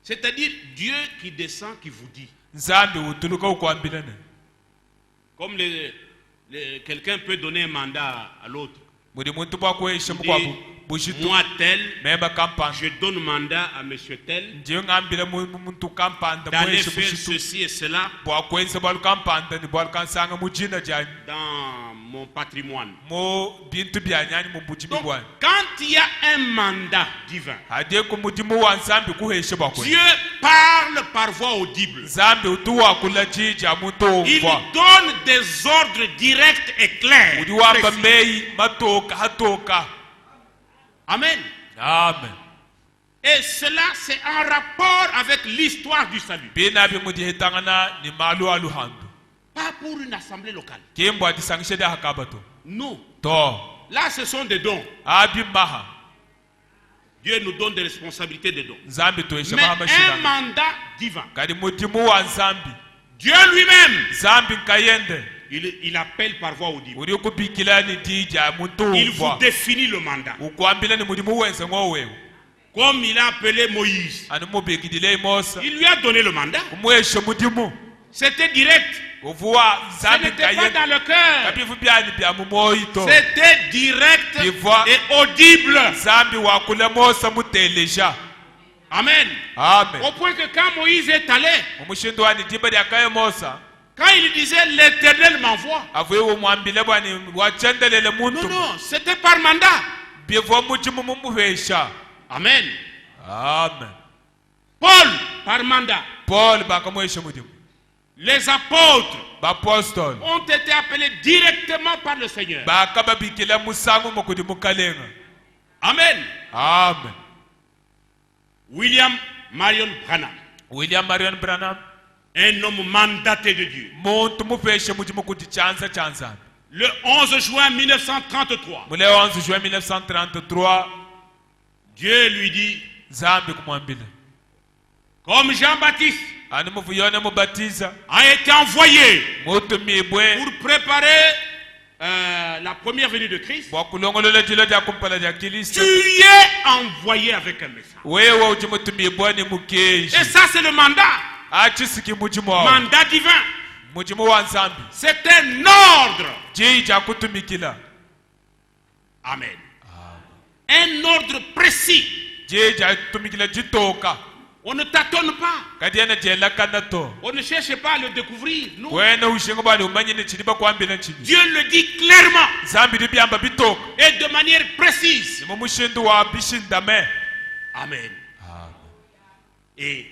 Speaker 1: c'est-à-dire Dieu qui descend, qui vous dit,
Speaker 2: nzambi utuluka ukwambilana
Speaker 1: comme quelqu'un peut donner un mandat à l'autre.
Speaker 2: mudimu tuba ko eshe
Speaker 1: Il
Speaker 2: mukwa
Speaker 1: dit,
Speaker 2: bushitu
Speaker 1: moi tel,
Speaker 2: memba kampani
Speaker 1: je donne mandat à monsieur tel
Speaker 2: ndiyo ngambile muntu kampani
Speaker 1: d'aller
Speaker 2: mweshe
Speaker 1: faire
Speaker 2: bushitu
Speaker 1: ceci et cela
Speaker 2: bwa kwenza bwa kampani ni bwa kansanga mujina jani
Speaker 1: dans mon patrimoine.
Speaker 2: mo bintu bya nyani mu bujimi
Speaker 1: Donc,
Speaker 2: bwa
Speaker 1: quand il y a un mandat divin,
Speaker 2: hadie ku mudimu wa nzambi kuheshe bakwe
Speaker 1: Dieu parle par voie audible.
Speaker 2: nzambi utuwa kula jija muntu
Speaker 1: Il
Speaker 2: umva
Speaker 1: donne des ordres directs et clairs.
Speaker 2: udi wamba
Speaker 1: précis.
Speaker 2: mei matoka hatoka
Speaker 1: Amen.
Speaker 2: amen
Speaker 1: Et cela, c'est en rapport avec l'histoire du salut.
Speaker 2: bina bi mudi hetangana ni malu aluhandu
Speaker 1: Pas pour une assemblée locale.
Speaker 2: kimbo adisangishe da hakabato
Speaker 1: Non.
Speaker 2: to
Speaker 1: Là, ce sont des dons.
Speaker 2: abi maha
Speaker 1: Dieu nous donne des responsabilités de dons.
Speaker 2: nzambi to eshe
Speaker 1: Mais
Speaker 2: mahama
Speaker 1: un
Speaker 2: shina
Speaker 1: mandat divin.
Speaker 2: kadi mudimu wa nzambi
Speaker 1: Dieu lui-même,
Speaker 2: nzambi nkayende
Speaker 1: il appelle par voie audible.
Speaker 2: uri kubikila ni dija muntu
Speaker 1: Il vous
Speaker 2: umva
Speaker 1: définit le mandat.
Speaker 2: ukwambila ni mudimu wenze ngowewe
Speaker 1: Comme il a appelé Moïse.
Speaker 2: ani mubigidile mosa
Speaker 1: Il lui a donné le mandat.
Speaker 2: umweshe mudimu
Speaker 1: C'était direct.
Speaker 2: uvuwa
Speaker 1: Ce
Speaker 2: nzambi
Speaker 1: n'était pas
Speaker 2: nkayende
Speaker 1: dans le cœur.
Speaker 2: kabivu byani bya mumoyito
Speaker 1: C'était direct
Speaker 2: Ivoire.
Speaker 1: et audible.
Speaker 2: nzambi wakule mosa muteleja
Speaker 1: Amen.
Speaker 2: amen
Speaker 1: Au point que quand Moïse est allé,
Speaker 2: umushindu wani dimba lyakaye mosa
Speaker 1: quand il disait l'Éternel m'envoie.
Speaker 2: avuye umwambile bwani wachendelele
Speaker 1: Non,
Speaker 2: muntu
Speaker 1: non, c'était par mandat.
Speaker 2: bivo mujimu mumuhesha
Speaker 1: Amen.
Speaker 2: amen
Speaker 1: Paul, par mandat.
Speaker 2: paul bakamweshe mudimu
Speaker 1: Les apôtres
Speaker 2: bapostole
Speaker 1: ont été appelés directement par le Seigneur.
Speaker 2: bakababikila musangu mukudi mukalenga
Speaker 1: Amen.
Speaker 2: amen
Speaker 1: William Marion Branham,
Speaker 2: william marion branham
Speaker 1: un homme mandaté de Dieu.
Speaker 2: muntu mupeshe mujimu kuti chanza chanzana
Speaker 1: Le 11 juin 1933,
Speaker 2: mule 11 juin 1933
Speaker 1: Dieu lui dit,
Speaker 2: nzambi kumwambile
Speaker 1: comme Jean-Baptiste
Speaker 2: ani muvuyone mubatiza
Speaker 1: a été envoyé
Speaker 2: mutumibwe
Speaker 1: pour préparer la première venue de Christ,
Speaker 2: bwakulongolola jilo lya kumpala lya
Speaker 1: tu
Speaker 2: kristo
Speaker 1: y es envoyé avec un message.
Speaker 2: wewe uji mutumibwe ni mukeji
Speaker 1: Et ça, c'est le mandat.
Speaker 2: achisiki mujimu wawo
Speaker 1: Mandat divin.
Speaker 2: mujimu wa nzambi
Speaker 1: C'est un ordre.
Speaker 2: jija kutumikila
Speaker 1: Amen. Un ordre précis.
Speaker 2: jija tumikila jitoka
Speaker 1: On ne tâtonne pas.
Speaker 2: kadiena jelakana to
Speaker 1: On ne cherche pas à le découvrir. Non.
Speaker 2: wena ushinga bali umanyine chili bakwambila chili
Speaker 1: Dieu le dit clairement
Speaker 2: nzambi libyamba bitoka
Speaker 1: et de manière précise.
Speaker 2: mu mushindu wa bishindame
Speaker 1: Amen. Et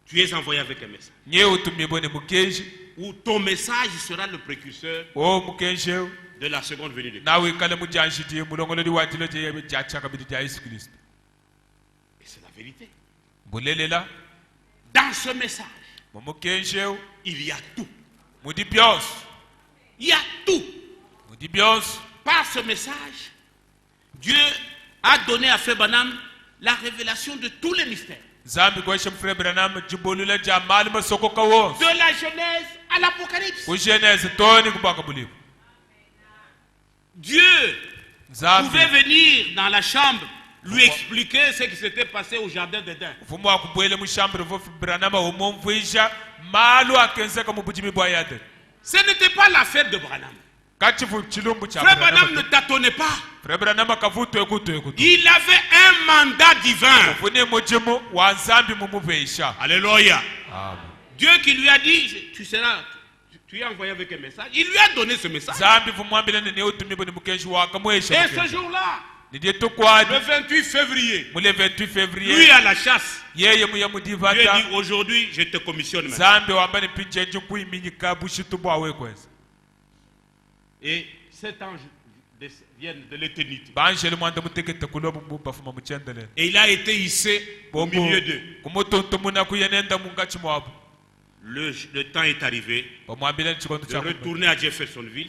Speaker 1: tu es envoyé avec un message.
Speaker 2: nye utumibwe ni mukeji
Speaker 1: Où ton message sera le précurseur
Speaker 2: o mukenje
Speaker 1: de la seconde venue de Christ.
Speaker 2: nawe ikale mujanshiti mulongolodi wa jilo je jachakabidi ja Yesu Kristo
Speaker 1: Et c'est la vérité.
Speaker 2: bulelela
Speaker 1: Dans ce message,
Speaker 2: mu mukenje
Speaker 1: il y a tout.
Speaker 2: mudi byonse
Speaker 1: Il y a tout.
Speaker 2: mudi byonse
Speaker 1: Par ce message, Dieu a donné à Frère Branham la révélation de tous les mystères.
Speaker 2: nzambi kweshe mfure branham jibolula ja mali masoko kawo
Speaker 1: De la Genèse à l'Apocalypse.
Speaker 2: ku Genèse toni kubaka bulipo
Speaker 1: Dieu
Speaker 2: nzambi
Speaker 1: pouvait venir dans la chambre, lui expliquer ce qui s'était passé au jardin d'Éden.
Speaker 2: ufumu akubwele mushambure vo branham umomvuisha malu akenzeka mu bujimi bwa yade
Speaker 1: Ce n'était pas l'affaire de Branham.
Speaker 2: kachifu chilumbu cha
Speaker 1: Frère Branham ne tâtonnait pas.
Speaker 2: Frère Branham akavutwe kutu
Speaker 1: Il avait un mandat divin.
Speaker 2: ufune mujimu wa nzambi mumuveisha
Speaker 1: Alléluia.
Speaker 2: amen
Speaker 1: Dieu qui lui a dit, tu es envoyé avec un message. Il lui a donné ce message.
Speaker 2: nzambi vumwambile ni utumibwe ni mukenji
Speaker 1: Et
Speaker 2: wakamwesha
Speaker 1: ce jour-là,
Speaker 2: ndiye tukwadi
Speaker 1: le 28 février,
Speaker 2: mule 28
Speaker 1: lui
Speaker 2: février
Speaker 1: à la chasse,
Speaker 2: yeye muya
Speaker 1: Dieu
Speaker 2: mudivata
Speaker 1: dit aujourd'hui, je te commissionne maintenant.
Speaker 2: nzambi wambani pinjenji kuiminyika bushitu bwawe kweza
Speaker 1: Et cet ange vient de l'éternité.
Speaker 2: banjeli mwanda mutekete kulobu mubafuma muchendele
Speaker 1: Et il a été hissé au milieu d'eux.
Speaker 2: kumutuntumuna kuyenenda mungachi mwabo
Speaker 1: le temps est arrivé de retourner à Jeffersonville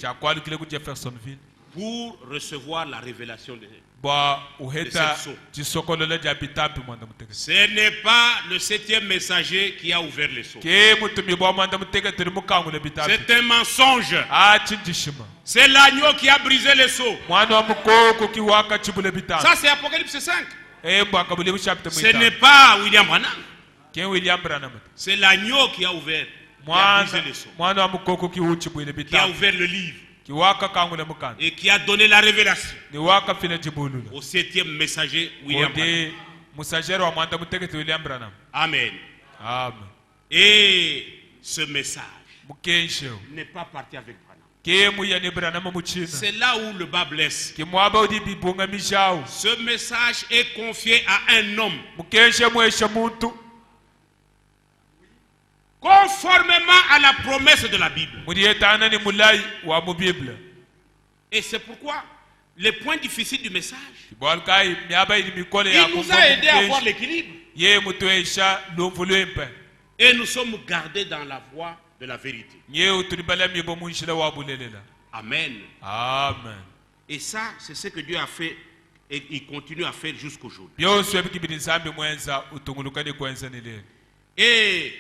Speaker 1: pour recevoir la révélation de ce n'est pas le 7e messager qui a ouvert les sceaux. C'est un mensonge. C'est l'agneau qui a brisé les sceaux. Ça c'est Apocalypse 5. Ce n'est pas William Branham. C'est l'agneau qui a ouvert, qui a brisé les sceaux, qui a ouvert le livre et qui a donné la révélation au 7e messager William Branham. Amen. Et ce message n'est pas parti avec Branham. C'est là où le bas blesse. Ce message est confié à un homme conformément à la promesse de la Bible. Et c'est pourquoi les points difficiles du message, il nous a aidé à voir l'équilibre. Et nous sommes gardés dans la voie de la vérité. Amen. Et ça, c'est ce que Dieu a fait et il continue à faire jusqu'aujourd'hui. Et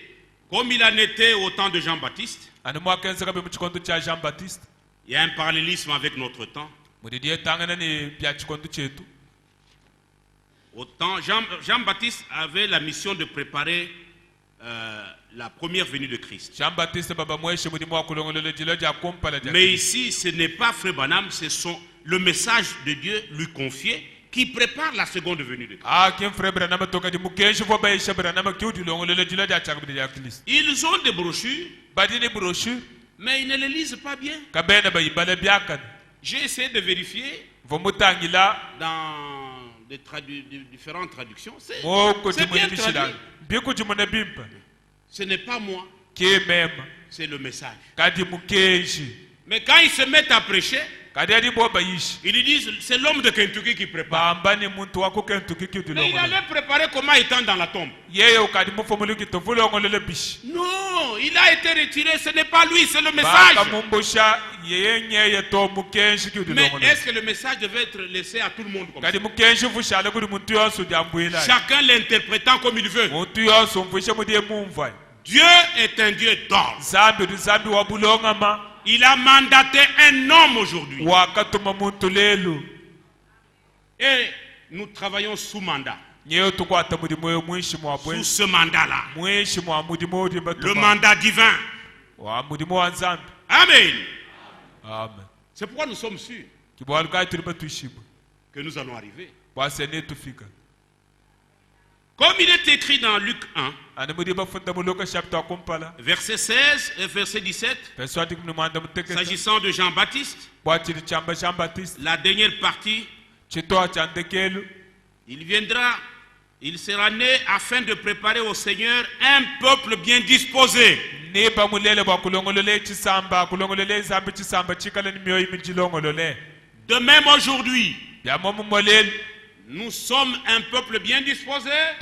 Speaker 1: comme il en était au temps de Jean-Baptiste, il y a un parallélisme avec notre temps. Autant Jean-Baptiste avait la mission de préparer la première venue de Christ. Mais ici, ce n'est pas Frère Branham, c'est le message de Dieu lui confié qui prépare la seconde venue de Christ. Ils ont des brochures, mais ils ne les lisent pas bien. J'ai essayé de vérifier dans différentes traductions. C'est bien traduit. Ce n'est pas moi, c'est le message. Mais quand ils se mettent à prêcher, ils disent c'est l'homme de Kentucky qui prépare. Mais il allait préparer comment étant dans la tombe. Non, il a été retiré, ce n'est pas lui, c'est le message. Mais est-ce que le message devait être laissé à tout le monde comme ça? Chacun l'interprétant comme il veut. Dieu est un Dieu d'ordre. Il a mandaté un homme aujourd'hui. Et nous travaillons sous mandat. Sous ce mandat-là. Le mandat divin. Amen. C'est pourquoi nous sommes sûrs que nous allons arriver. Comme il est écrit dans Luc 1, verset 16 et verset 17, s'agissant de Jean-Baptiste, la dernière partie, il viendra, il sera né afin de préparer au Seigneur un peuple bien disposé. De même aujourd'hui, nous sommes un peuple bien disposé à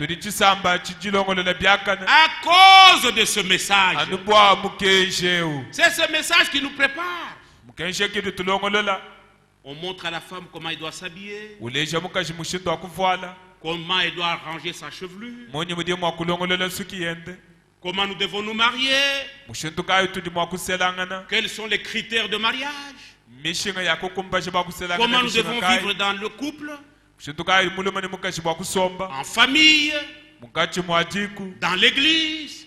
Speaker 1: cause de ce message. C'est ce message qui nous prépare. On montre à la femme comment elle doit s'habiller, comment elle doit arranger sa chevelure, comment nous devons nous marier, quels sont les critères de mariage, comment nous devons vivre dans le couple, en famille, dans l'église.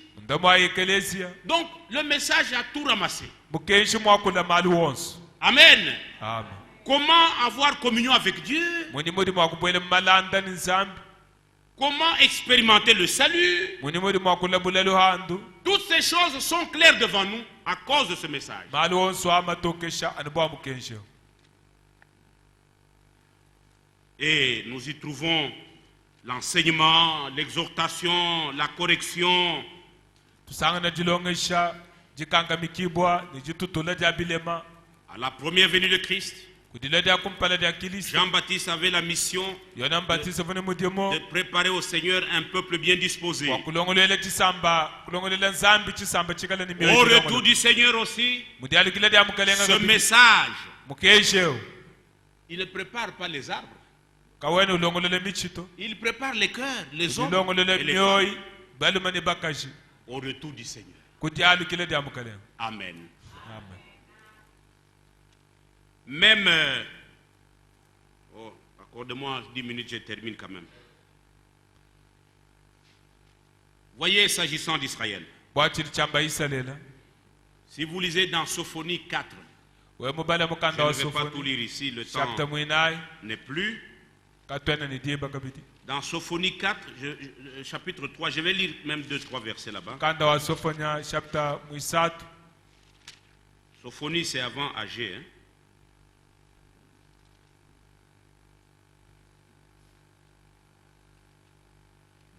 Speaker 1: Donc le message a tout ramassé. Amen. Comment avoir communion avec Dieu, comment expérimenter le salut. Toutes ces choses sont claires devant nous à cause de ce message. Et nous y trouvons l'enseignement, l'exhortation, la correction. À la première venue de Christ, Jean-Baptiste avait la mission de préparer au Seigneur un peuple bien disposé. Au retour du Seigneur aussi, ce message, il ne prépare pas les arbres. Il prépare les cœurs, les hommes et les femmes au retour du Seigneur. Amen. Même, accorde-moi 10 minutes, je termine quand même. Voyez, s'agissant d'Israël, si vous lisez dans Sophonie 4, je ne vais pas tout lire ici, le temps n'est plus. Dans Sophonie 4, chapitre 3, je vais lire même 2-3 versets là-bas. Sophonie, c'est avant Agé. Hein?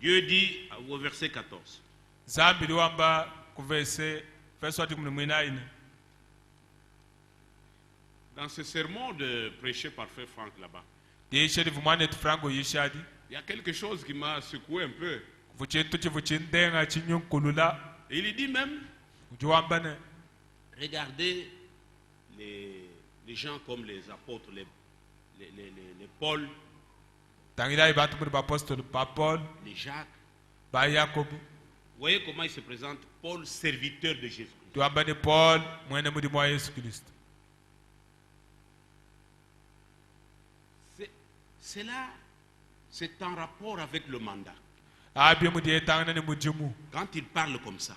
Speaker 1: Dieu dit au verset 14. Dans ce sermon de prêcher par Frère Franck là-bas, il y a quelque chose qui m'a secoué un peu. Il dit même, regardez les gens comme les apôtres, les Paul, les Jacques. Vous voyez comment il se présente, Paul, serviteur de Jésus-Christ. Cela, c'est en rapport avec le mandat. Quand il parle comme ça,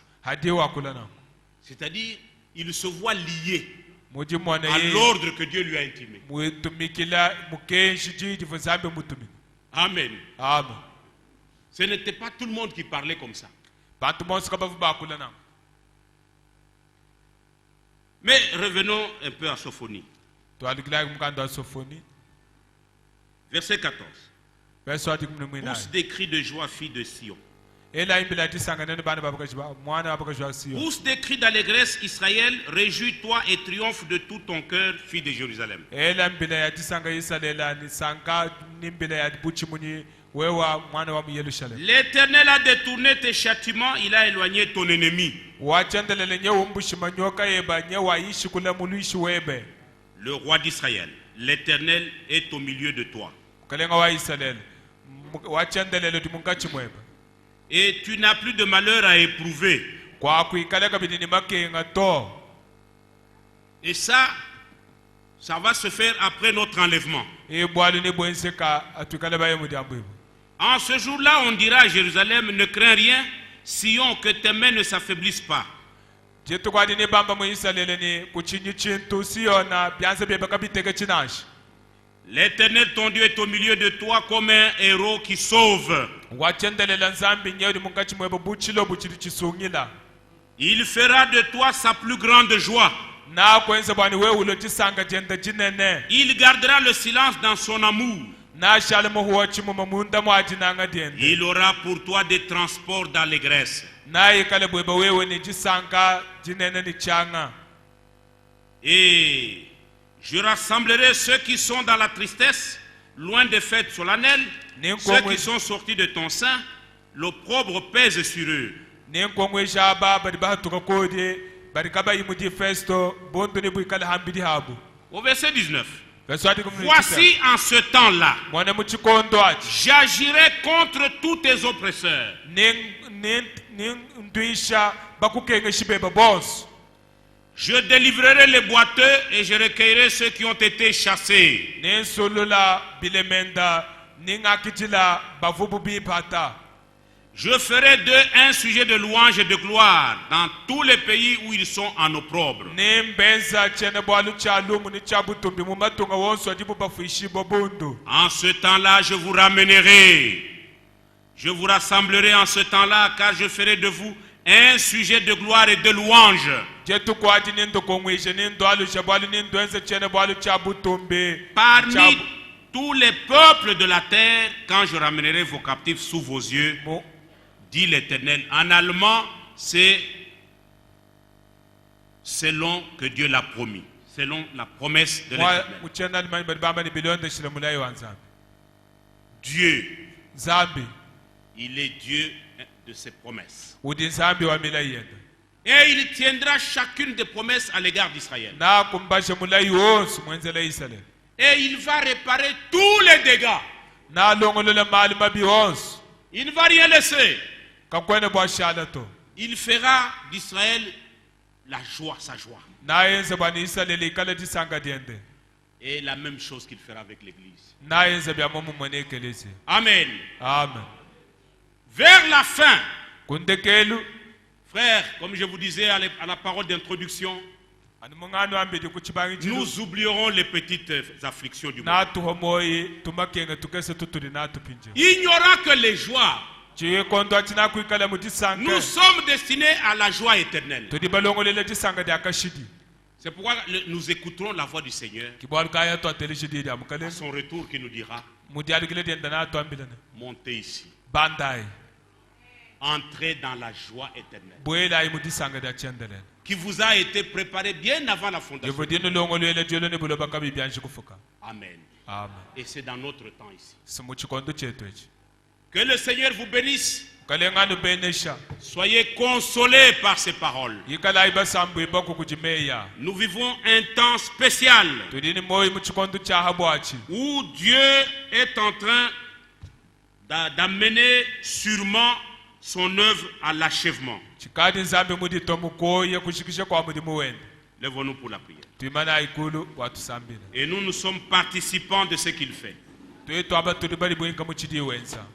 Speaker 1: c'est-à-dire, il se voit lié à l'ordre que Dieu lui a intimé. Amen. Ce n'était pas tout le monde qui parlait comme ça. Mais revenons un peu à Sophonie. Verset 14. Pousse des cris de joie, fille de Sion. Pousse des cris d'allégresse, Israël. Réjouis-toi et triomphe de tout ton cœur, fille de Jérusalem. L'Éternel a détourné tes châtiments, il a éloigné ton ennemi. Le roi d'Israël, l'Éternel est au milieu de toi. Et tu n'as plus de malheur à éprouver. Et ça va se faire après notre enlèvement. En ce jour-là, on dira à Jérusalem, ne crains rien, Sion, que tes mains ne s'affaiblissent pas. L'Éternel ton Dieu est au milieu de toi comme un héros qui sauve. Il fera de toi sa plus grande joie. Il gardera le silence dans son amour. Il aura pour toi des transports d'allégresse. Et je rassemblerai ceux qui sont dans la tristesse, loin des fêtes solennelles, ceux qui sont sortis de ton sein, l'opprobre pèse sur eux. Au verset 19. Voici en ce temps-là, j'agirai contre tous tes oppresseurs. Je délivrerai les boiteux et je recueillerai ceux qui ont été chassés. Je ferai d'eux un sujet de louange et de gloire dans tous les pays où ils sont en opprobre. En ce temps-là, je vous ramènerai. Je vous rassemblerai en ce temps-là, car je ferai de vous un sujet de gloire et de louange. Parmi tous les peuples de la terre, quand je ramènerai vos captifs sous vos yeux, dit l'Éternel. En allemand, c'est selon que Dieu l'a promis. selon la promesse de l'Éternel.
Speaker 2: muchena limani bali bamba ni bilonde shile mulayi wa nzambi.
Speaker 1: Dieu,
Speaker 2: Nzambi
Speaker 1: il est Dieu de ses promesses.
Speaker 2: udi nzambi wa milayi yenda.
Speaker 1: Et il tiendra chacune des promesses à l'égard d'Israël.
Speaker 2: Na kumbashe mulayi wonse mwenzela Israel.
Speaker 1: Et il va réparer tous les dégâts.
Speaker 2: Na longolola mali mabi wonse.
Speaker 1: Il ne va rien laisser.
Speaker 2: Kakwene bwa shala to.
Speaker 1: Il fera d'Israël la joie, sa joie.
Speaker 2: Na yenze bwa ni Israel ikala disanga diende.
Speaker 1: Et la même chose qu'il fera avec l'Église.
Speaker 2: Na yenze bya mumu mwene ekelezi.
Speaker 1: Amen.
Speaker 2: Amen.
Speaker 1: Vers la fin,
Speaker 2: Kundekelu
Speaker 1: frères, comme je vous disais à la parole d'introduction,
Speaker 2: ani mungano ambedi kuchibangi jilu.
Speaker 1: nous oublierons les petites afflictions du
Speaker 2: Na
Speaker 1: monde.
Speaker 2: tuhomoyi tumakenga tukese tutuli na tupinje.
Speaker 1: Il n'y aura que les joies.
Speaker 2: Chiye kondo achina kuikala mutisanga.
Speaker 1: Nous sommes destinés à la joie éternelle.
Speaker 2: Tudi balongolele disanga dia kashidi.
Speaker 1: C'est pourquoi nous écouterons la voix du Seigneur
Speaker 2: Kibwal kaya to telejidi dia
Speaker 1: à
Speaker 2: mukale.
Speaker 1: son retour qui nous dira,
Speaker 2: Mudiali kile dia ndana to ambilana.
Speaker 1: montez ici,
Speaker 2: Bandai.
Speaker 1: entrez dans la joie éternelle,
Speaker 2: Buela imudisanga dia chendele.
Speaker 1: qui vous a été préparée bien avant la fondation.
Speaker 2: Yevudino longolele jolo ne buloba kabi bianji kufuka.
Speaker 1: Amen.
Speaker 2: Amen.
Speaker 1: Et c'est dans notre temps ici.
Speaker 2: Simuchikondo chetu echi.
Speaker 1: Que le Seigneur vous bénisse.
Speaker 2: Kalengano benesha.
Speaker 1: Soyez consolés par ces paroles.
Speaker 2: Yikala ibasambu ibako kujimeya.
Speaker 1: Nous vivons un temps spécial
Speaker 2: Tudini moyi muchikondo cha habwachi.
Speaker 1: où Dieu est en train d'amener sûrement son œuvre à l'achèvement.
Speaker 2: Chikadi nzambe mudi tomukoye kushikisha kwa mudi muwende.
Speaker 1: Lève-nous pour la prière.
Speaker 2: Tuimana ikulu watu sambina.
Speaker 1: Et nous sommes participants de ce qu'il fait.
Speaker 2: Tuitu aba tudibali buinga muchidi wenza.